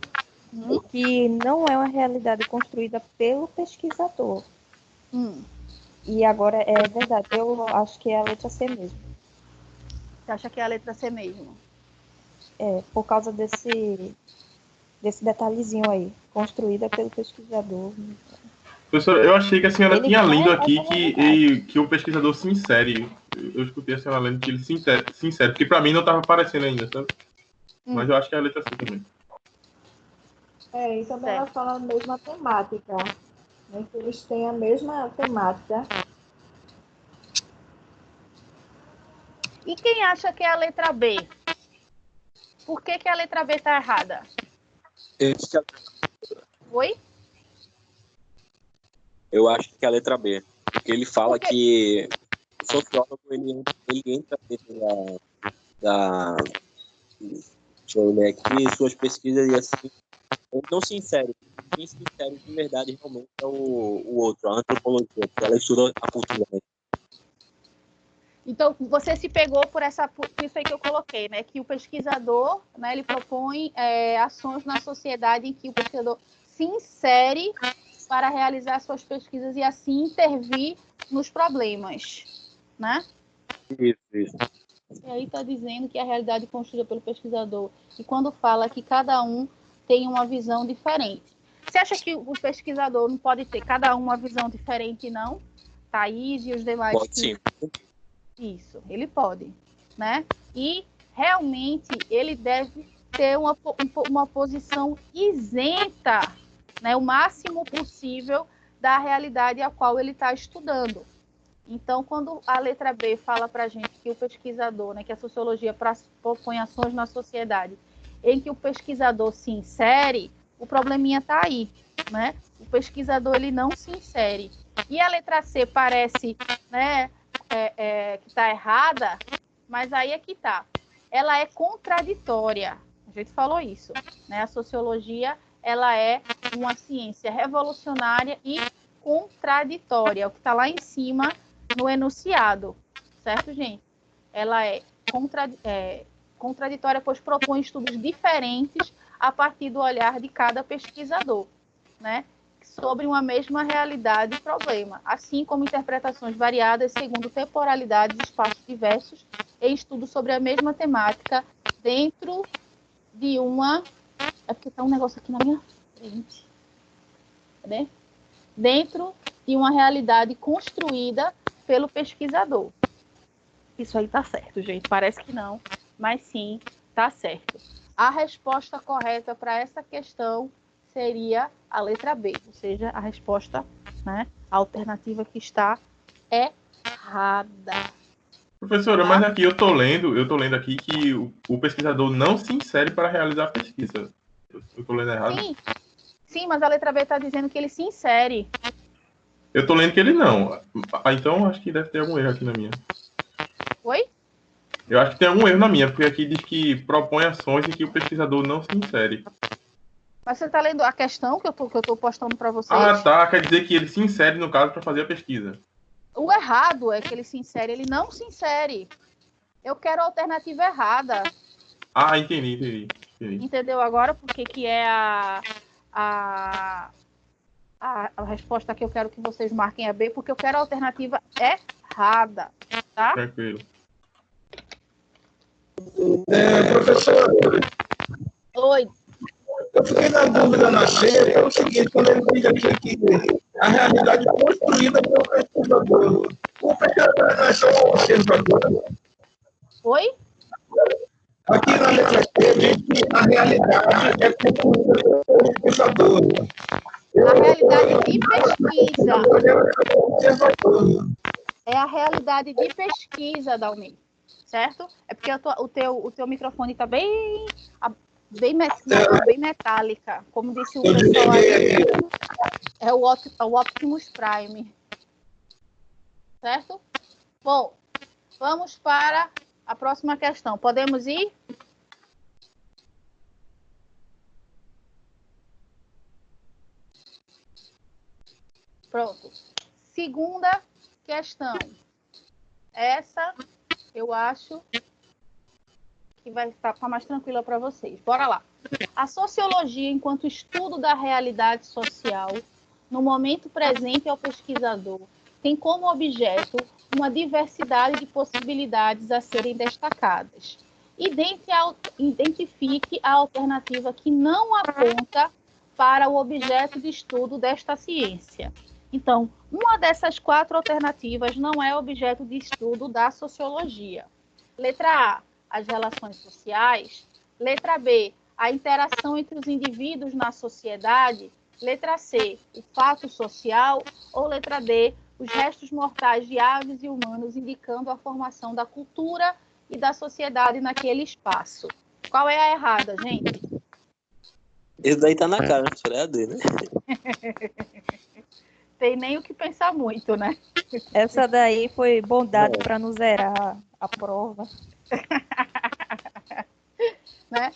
que não é uma realidade construída pelo pesquisador. E agora, é verdade, eu acho que é a letra C mesmo. Você acha que é a letra C mesmo? É, por causa desse detalhezinho aí, construída pelo pesquisador. Professor, eu achei que a senhora tinha lido aqui que que o pesquisador se insere. Eu escutei a senhora lendo que ele se insere, porque para mim não estava aparecendo ainda, sabe? Mas eu acho que é a letra C também. E também ela fala a mesma temática, né? Que eles têm a mesma temática. E quem acha que é a letra B? Por que a letra B está errada? Oi? Eu acho que é a letra B. Porque ele fala que o sociólogo ele entra dentro deixa eu ler aqui, suas pesquisas e assim. Ele não se insere. Quem se insere de verdade realmente é o outro, a antropologia, porque ela estuda a cultura. Né? Então, você se pegou por isso aí que eu coloquei, né? Que o pesquisador, né, ele propõe ações na sociedade em que o pesquisador se insere para realizar suas pesquisas e assim intervir nos problemas, né? Isso. E aí está dizendo que a realidade é construída pelo pesquisador. E quando fala que cada um tem uma visão diferente. Você acha que o pesquisador não pode ter cada um uma visão diferente, não? Thaís e os demais? Pode sim. Isso, ele pode, né? E realmente ele deve ter uma posição isenta, né, o máximo possível da realidade a qual ele está estudando. Então, quando a letra B fala para a gente que o pesquisador, né, que a sociologia propõe ações na sociedade em que o pesquisador se insere, o probleminha está aí, né? O pesquisador ele não se insere. E a letra C parece, né, que está errada, mas aí é que está. Ela é contraditória. A gente falou isso, né? A sociologia ela é uma ciência revolucionária e contraditória, o que está lá em cima no enunciado, certo, gente? Ela é contraditória, pois propõe estudos diferentes a partir do olhar de cada pesquisador, né? Sobre uma mesma realidade e problema, assim como interpretações variadas segundo temporalidades e espaços diversos em estudos sobre a mesma temática dentro de uma... É porque está um negócio aqui na minha frente. Cadê? Dentro de uma realidade construída pelo pesquisador. Isso aí tá certo, gente. Parece que não, mas sim, tá certo. A resposta correta para essa questão seria a letra B, ou seja, a resposta, né, a alternativa que está errada. Professora, mas aqui eu tô lendo aqui que o pesquisador não se insere para realizar a pesquisa. Eu tô lendo errado? Sim, mas a letra B está dizendo que ele se insere. Eu tô lendo que ele não. Então acho que deve ter algum erro aqui na minha. Oi? Eu acho que tem algum erro na minha, porque aqui diz que propõe ações em que o pesquisador não se insere. Mas você está lendo a questão que eu tô postando para vocês? Ah, tá. Quer dizer que ele se insere, no caso, para fazer a pesquisa. O errado é que ele se insere, ele não se insere. Eu quero a alternativa errada. Ah, entendi. Entendeu agora porque que é a resposta que eu quero que vocês marquem é B, porque eu quero a alternativa errada, tá? Tranquilo. Professor, Oi. eu fiquei na dúvida na série, é o seguinte, quando ele diz aqui que a realidade é construída pelo pesquisador, o pesquisador não é só um observador. Oi? Aqui na letra C diz que a realidade é construída pelo pesquisador. A realidade de pesquisa. É a realidade de pesquisa, Dalmi. Certo? É porque o teu microfone está bem metálica. Como disse o pessoal aí, é o Optimus Prime. Certo? Bom, vamos para a próxima questão. Podemos ir? Pronto. Segunda questão. Essa eu acho que vai ficar mais tranquila para vocês. Bora lá. A sociologia, enquanto estudo da realidade social, no momento presente ao pesquisador, tem como objeto uma diversidade de possibilidades a serem destacadas. Identifique a alternativa que não aponta para o objeto de estudo desta ciência. Então, uma dessas 4 alternativas não é objeto de estudo da sociologia. Letra A, as relações sociais. Letra B, a interação entre os indivíduos na sociedade. Letra C, o fato social. Ou letra D, os restos mortais de aves e humanos, indicando a formação da cultura e da sociedade naquele espaço. Qual é a errada, gente? Esse daí tá na cara, né? É a D, né? Tem nem o que pensar muito, né? Essa daí foi bondade para não zerar a prova. Né?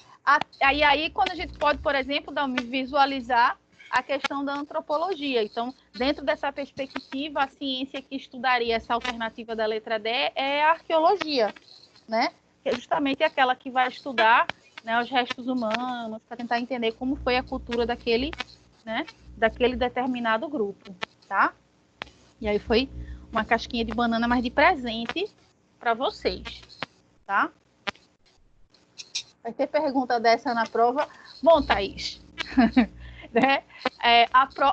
Aí, quando a gente pode, por exemplo, visualizar a questão da antropologia. Então, dentro dessa perspectiva, a ciência que estudaria essa alternativa da letra D é a arqueologia, né? Que é justamente aquela que vai estudar, né, os restos humanos, para tentar entender como foi a cultura daquele determinado grupo, tá? E aí foi uma casquinha de banana, mas de presente para vocês, tá? Vai ter pergunta dessa na prova. Bom, Thaís, né?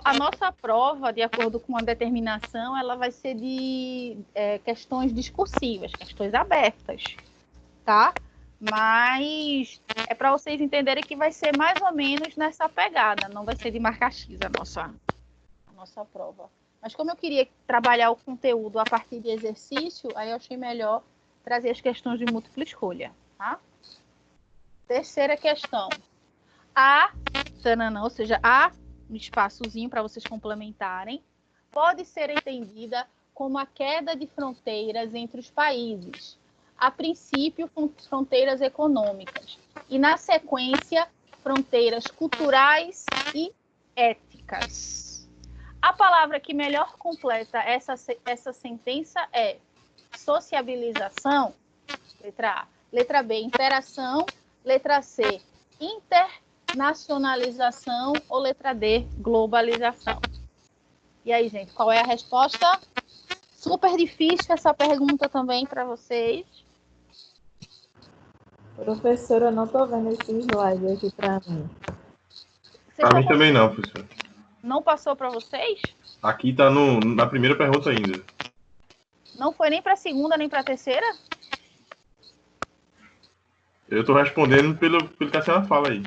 A nossa prova, de acordo com a determinação, ela vai ser de questões discursivas, questões abertas, tá? Mas é para vocês entenderem que vai ser mais ou menos nessa pegada, não vai ser de marcar X a nossa prova. Mas como eu queria trabalhar o conteúdo a partir de exercício, aí eu achei melhor trazer as questões de múltipla escolha, tá? Terceira questão. Ou seja, A, um espaçozinho para vocês complementarem, pode ser entendida como a queda de fronteiras entre os países. A princípio, fronteiras econômicas. E, na sequência, fronteiras culturais e éticas. A palavra que melhor completa essa sentença é sociabilização. Letra A. Letra B, interação. Letra C, internacionalização. Ou letra D, globalização. E aí, gente, qual é a resposta? Super difícil essa pergunta também para vocês. Professora, eu não estou vendo esse slide aqui para mim. Para mim também não, professor. Não passou para vocês? Aqui está na primeira pergunta ainda. Não foi nem para a segunda, nem para a terceira? Eu estou respondendo pelo que a senhora fala aí.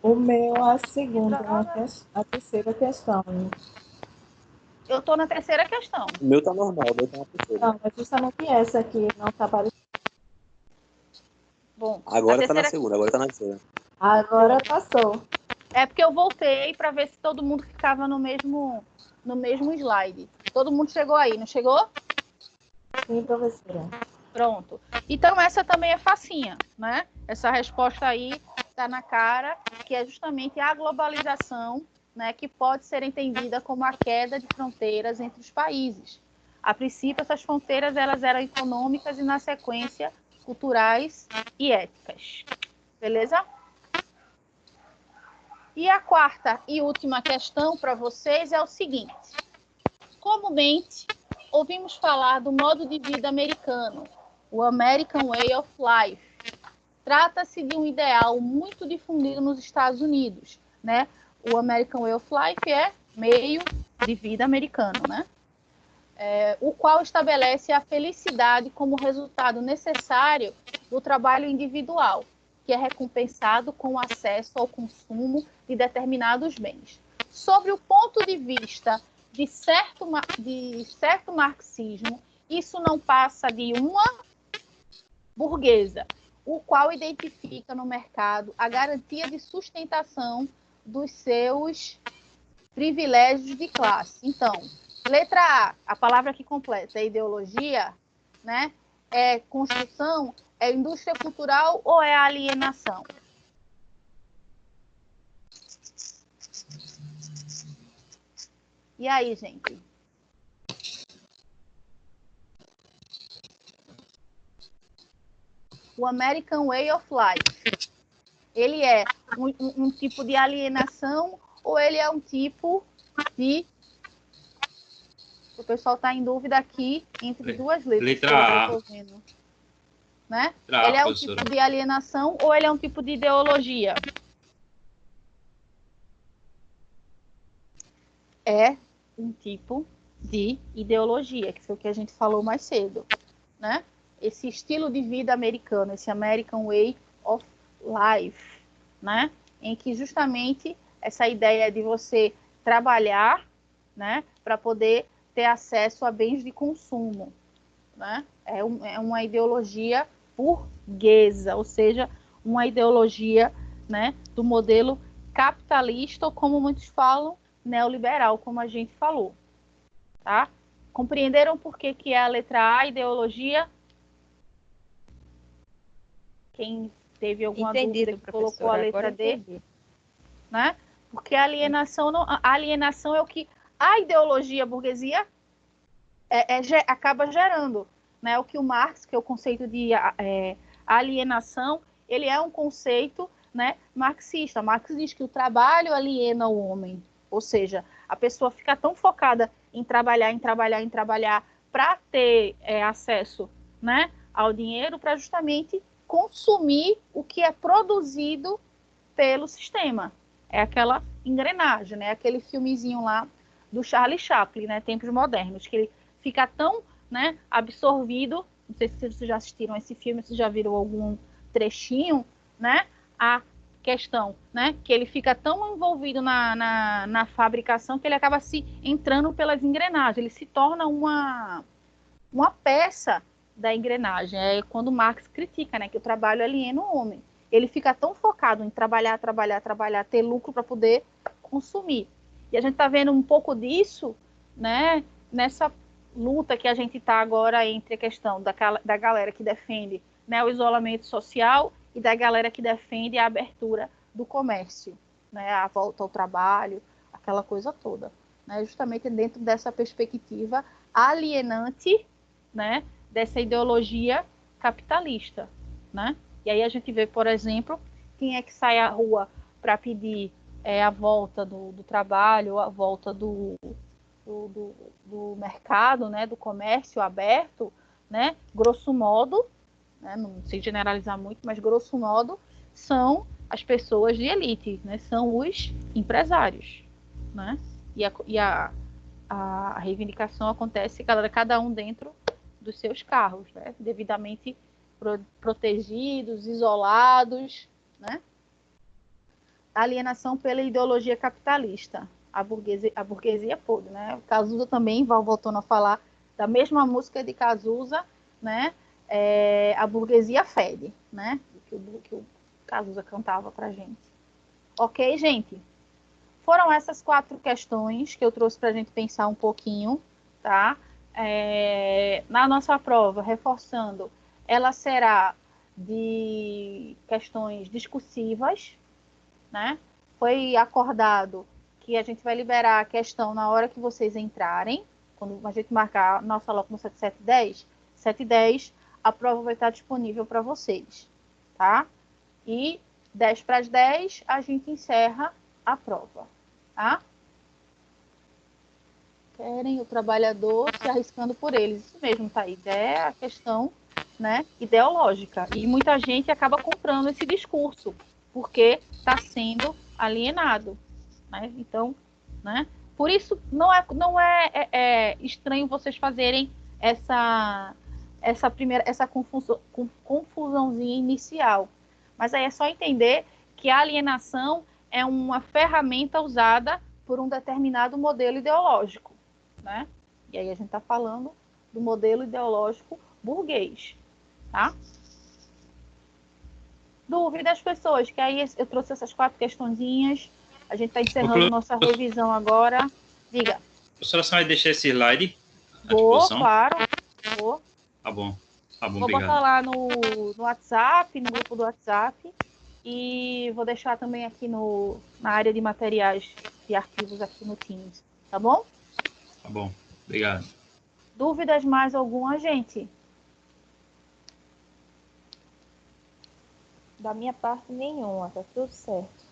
O meu, a segunda, a terceira questão. Eu estou na terceira questão. O meu tá normal, o meu tá na terceira. Não, mas justamente essa aqui não tá aparecendo. Bom, Agora tá na segunda, agora tá na terceira. Agora passou. É porque eu voltei para ver se todo mundo ficava no mesmo slide. Todo mundo chegou aí, não chegou? Sim, professora. Pronto. Então, essa também é facinha, né? Essa resposta aí está na cara, que é justamente a globalização, né, que pode ser entendida como a queda de fronteiras entre os países. A princípio, essas fronteiras elas eram econômicas e, na sequência, culturais e éticas. Beleza? E a quarta e última questão para vocês é o seguinte. Comumente, ouvimos falar do modo de vida americano, o American Way of Life. Trata-se de um ideal muito difundido nos Estados Unidos, né? O American Way of Life é meio de vida americano, né? O qual estabelece a felicidade como resultado necessário do trabalho individual, que é recompensado com acesso ao consumo de determinados bens. Sobre o ponto de vista de certo marxismo, isso não passa de uma burguesa, o qual identifica no mercado a garantia de sustentação dos seus privilégios de classe. Então, letra A palavra que completa é ideologia, né? É construção, é indústria cultural ou é alienação? E aí, gente? O American Way of Life, ele é um tipo de alienação ou ele é um tipo de... O pessoal está em dúvida aqui entre duas letras. Letra A. Vendo, né? Letra Ele A, é um tipo de alienação ou ele é um tipo de ideologia? É um tipo de ideologia, que foi o que a gente falou mais cedo, né? Esse estilo de vida americano, esse American Way of Life, né? Em que justamente essa ideia de você trabalhar, né, para poder ter acesso a bens de consumo, né? É uma ideologia burguesa, ou seja, uma ideologia, né, do modelo capitalista, ou como muitos falam, neoliberal, como a gente falou, tá? Compreenderam por que é a letra A, ideologia? Quem teve alguma dúvida que colocou a letra D, né? Porque a alienação é o que a ideologia burguesia acaba gerando, né? O que o Marx, que é o conceito de alienação, ele é um conceito, né, marxista. Marx diz que o trabalho aliena o homem, ou seja, a pessoa fica tão focada em trabalhar para ter acesso, né, ao dinheiro, para justamente consumir o que é produzido pelo sistema. É aquela engrenagem, né? Aquele filmezinho lá do Charlie Chaplin, né? Tempos Modernos, que ele fica tão, né, absorvido. Não sei se vocês já assistiram esse filme, se já viram algum trechinho, né? A questão, né? Que ele fica tão envolvido na fabricação que ele acaba se entrando pelas engrenagens. Ele se torna uma peça da engrenagem. É quando Marx critica, né, que o trabalho aliena o homem. Ele fica tão focado em trabalhar, ter lucro para poder consumir. E a gente está vendo um pouco disso, né, nessa luta que a gente está agora entre a questão da galera que defende, né, o isolamento social e da galera que defende a abertura do comércio, né, a volta ao trabalho, aquela coisa toda. Né, justamente dentro dessa perspectiva alienante, né, dessa ideologia capitalista, né? E aí a gente vê, por exemplo, quem é que sai à rua para pedir a volta do trabalho, a volta do mercado, né, do comércio aberto, né? Grosso modo, né, não sei generalizar muito, mas grosso modo, são as pessoas de elite, né? São os empresários, né? E a reivindicação acontece, cada um dentro dos seus carros, né? Devidamente protegidos, isolados, né? Alienação pela ideologia capitalista. a burguesia podre, né? Cazuza também, Val voltando a falar da mesma música de Cazuza, né? A burguesia fede, né? Que o Cazuza cantava pra gente. Ok, gente? Foram essas 4 questões que eu trouxe pra gente pensar um pouquinho, tá? Na nossa prova, reforçando, ela será de questões discursivas, né? Foi acordado que a gente vai liberar a questão na hora que vocês entrarem, quando a gente marcar nossa aula no 7h10, 7h10, a prova vai estar disponível para vocês, tá? E 10 para as 10, a gente encerra a prova, tá? Querem o trabalhador se arriscando por eles. Isso mesmo, Thaís. É a questão, né, ideológica. E muita gente acaba comprando esse discurso, porque está sendo alienado. Né? Então, né? Por isso, não é estranho vocês fazerem essa confusãozinha inicial. Mas aí é só entender que a alienação é uma ferramenta usada por um determinado modelo ideológico. Né? E aí a gente está falando do modelo ideológico burguês. Tá? Dúvidas, pessoas? Que aí eu trouxe essas 4 questõezinhas. A gente está encerrando nossa revisão agora. Diga. Professora, você vai deixar esse slide? Vou, claro. Vou. Tá bom, Vou obrigado. botar lá no WhatsApp, no grupo do WhatsApp. E vou deixar também aqui na área de materiais e arquivos aqui no Teams. Tá bom? Tá bom, obrigado. Dúvidas mais alguma, gente? Da minha parte, nenhuma. Tá tudo certo.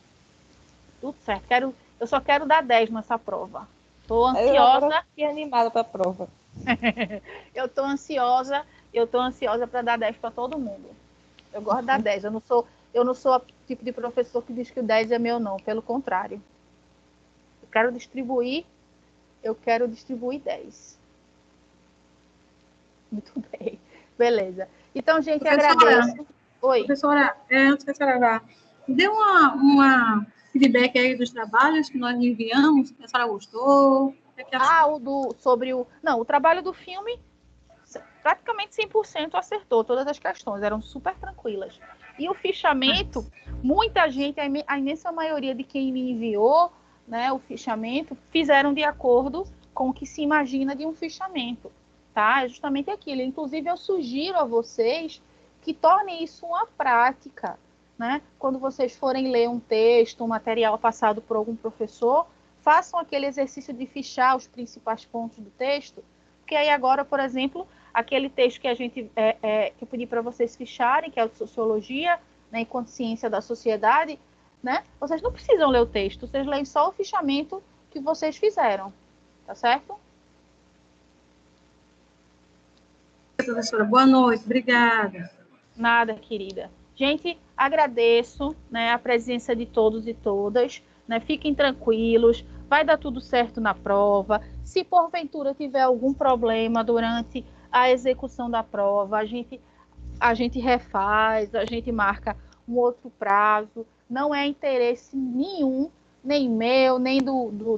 Tudo certo. Eu só quero dar 10 nessa prova. Tô ansiosa. Eu fiquei animada para a prova. Eu tô ansiosa para dar 10 para todo mundo. Eu gosto de dar 10. Eu não sou o tipo de professor que diz que o 10 é meu, não. Pelo contrário. Eu quero distribuir 10. Muito bem. Beleza. Então, gente, agradeço. Oi. Professora, antes da senhora vá, dê uma feedback aí dos trabalhos que nós enviamos. A senhora gostou? O trabalho do filme, praticamente 100% acertou todas as questões, eram super tranquilas. E o fichamento, muita gente, a imensa maioria de quem me enviou, né, o fichamento, fizeram de acordo com o que se imagina de um fichamento, tá? É justamente aquilo. Inclusive, eu sugiro a vocês que tornem isso uma prática, né? Quando vocês forem ler um texto, um material passado por algum professor, façam aquele exercício de fichar os principais pontos do texto, porque aí agora, por exemplo, aquele texto que que eu pedi para vocês ficharem, que é o de Sociologia, né, enquanto ciência da sociedade, né? Vocês não precisam ler o texto, vocês leem só o fichamento que vocês fizeram, tá certo? Professora, boa noite, obrigada. Nada, querida. Gente, agradeço, né, a presença de todos e todas, né? Fiquem tranquilos, vai dar tudo certo na prova. Se porventura tiver algum problema durante a execução da prova, a gente refaz, a gente marca um outro prazo. Não é interesse nenhum, nem meu, nem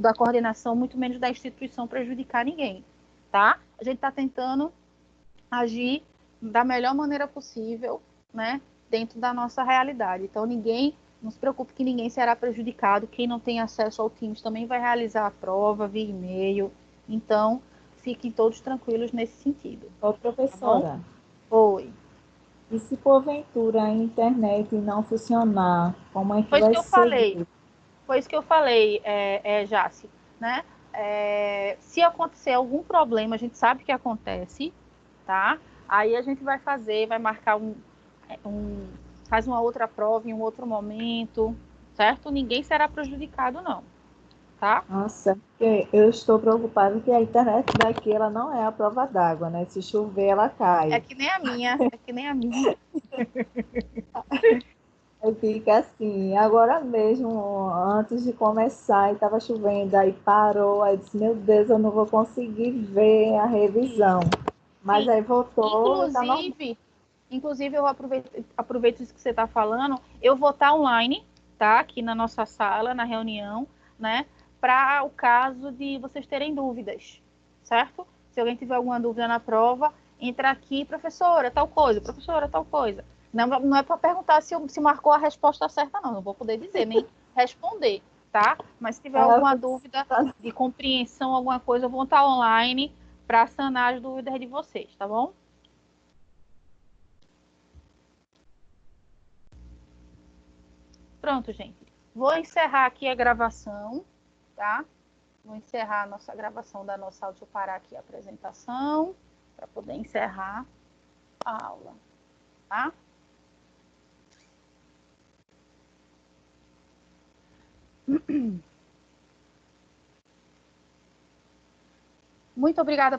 da coordenação, muito menos da instituição, prejudicar ninguém, tá? A gente está tentando agir da melhor maneira possível, né, dentro da nossa realidade. Então, não se preocupe que ninguém será prejudicado. Quem não tem acesso ao Teams também vai realizar a prova via e-mail. Então, fiquem todos tranquilos nesse sentido. Ô, professora. Tá? Oi. E se porventura a internet não funcionar, como é que vai ser? Foi isso que eu falei, Jace, né? Se acontecer algum problema, a gente sabe que acontece, tá? Aí a gente vai marcar faz uma outra prova em um outro momento, certo? Ninguém será prejudicado, não, tá? Nossa, eu estou preocupada que a internet daqui, ela não é a prova d'água, né? Se chover, ela cai. É que nem a minha, Fica assim, agora mesmo, antes de começar, estava chovendo, aí parou, aí disse, meu Deus, eu não vou conseguir ver a revisão. Mas aí voltou. Inclusive, eu aproveito isso que você está falando, eu vou estar online, tá? Aqui na nossa sala, na reunião, né? para o caso de vocês terem dúvidas, certo? Se alguém tiver alguma dúvida na prova, entra aqui, professora, tal coisa, professora, tal coisa. Não é para perguntar se marcou a resposta certa, não vou poder dizer, nem responder, tá? Mas se tiver alguma dúvida de compreensão, alguma coisa, eu vou estar online para sanar as dúvidas de vocês, tá bom? Pronto, gente. Vou encerrar aqui a gravação, tá? Vou encerrar a nossa gravação da nossa aula. Deixa eu parar aqui a apresentação para poder encerrar a aula, tá? Muito obrigada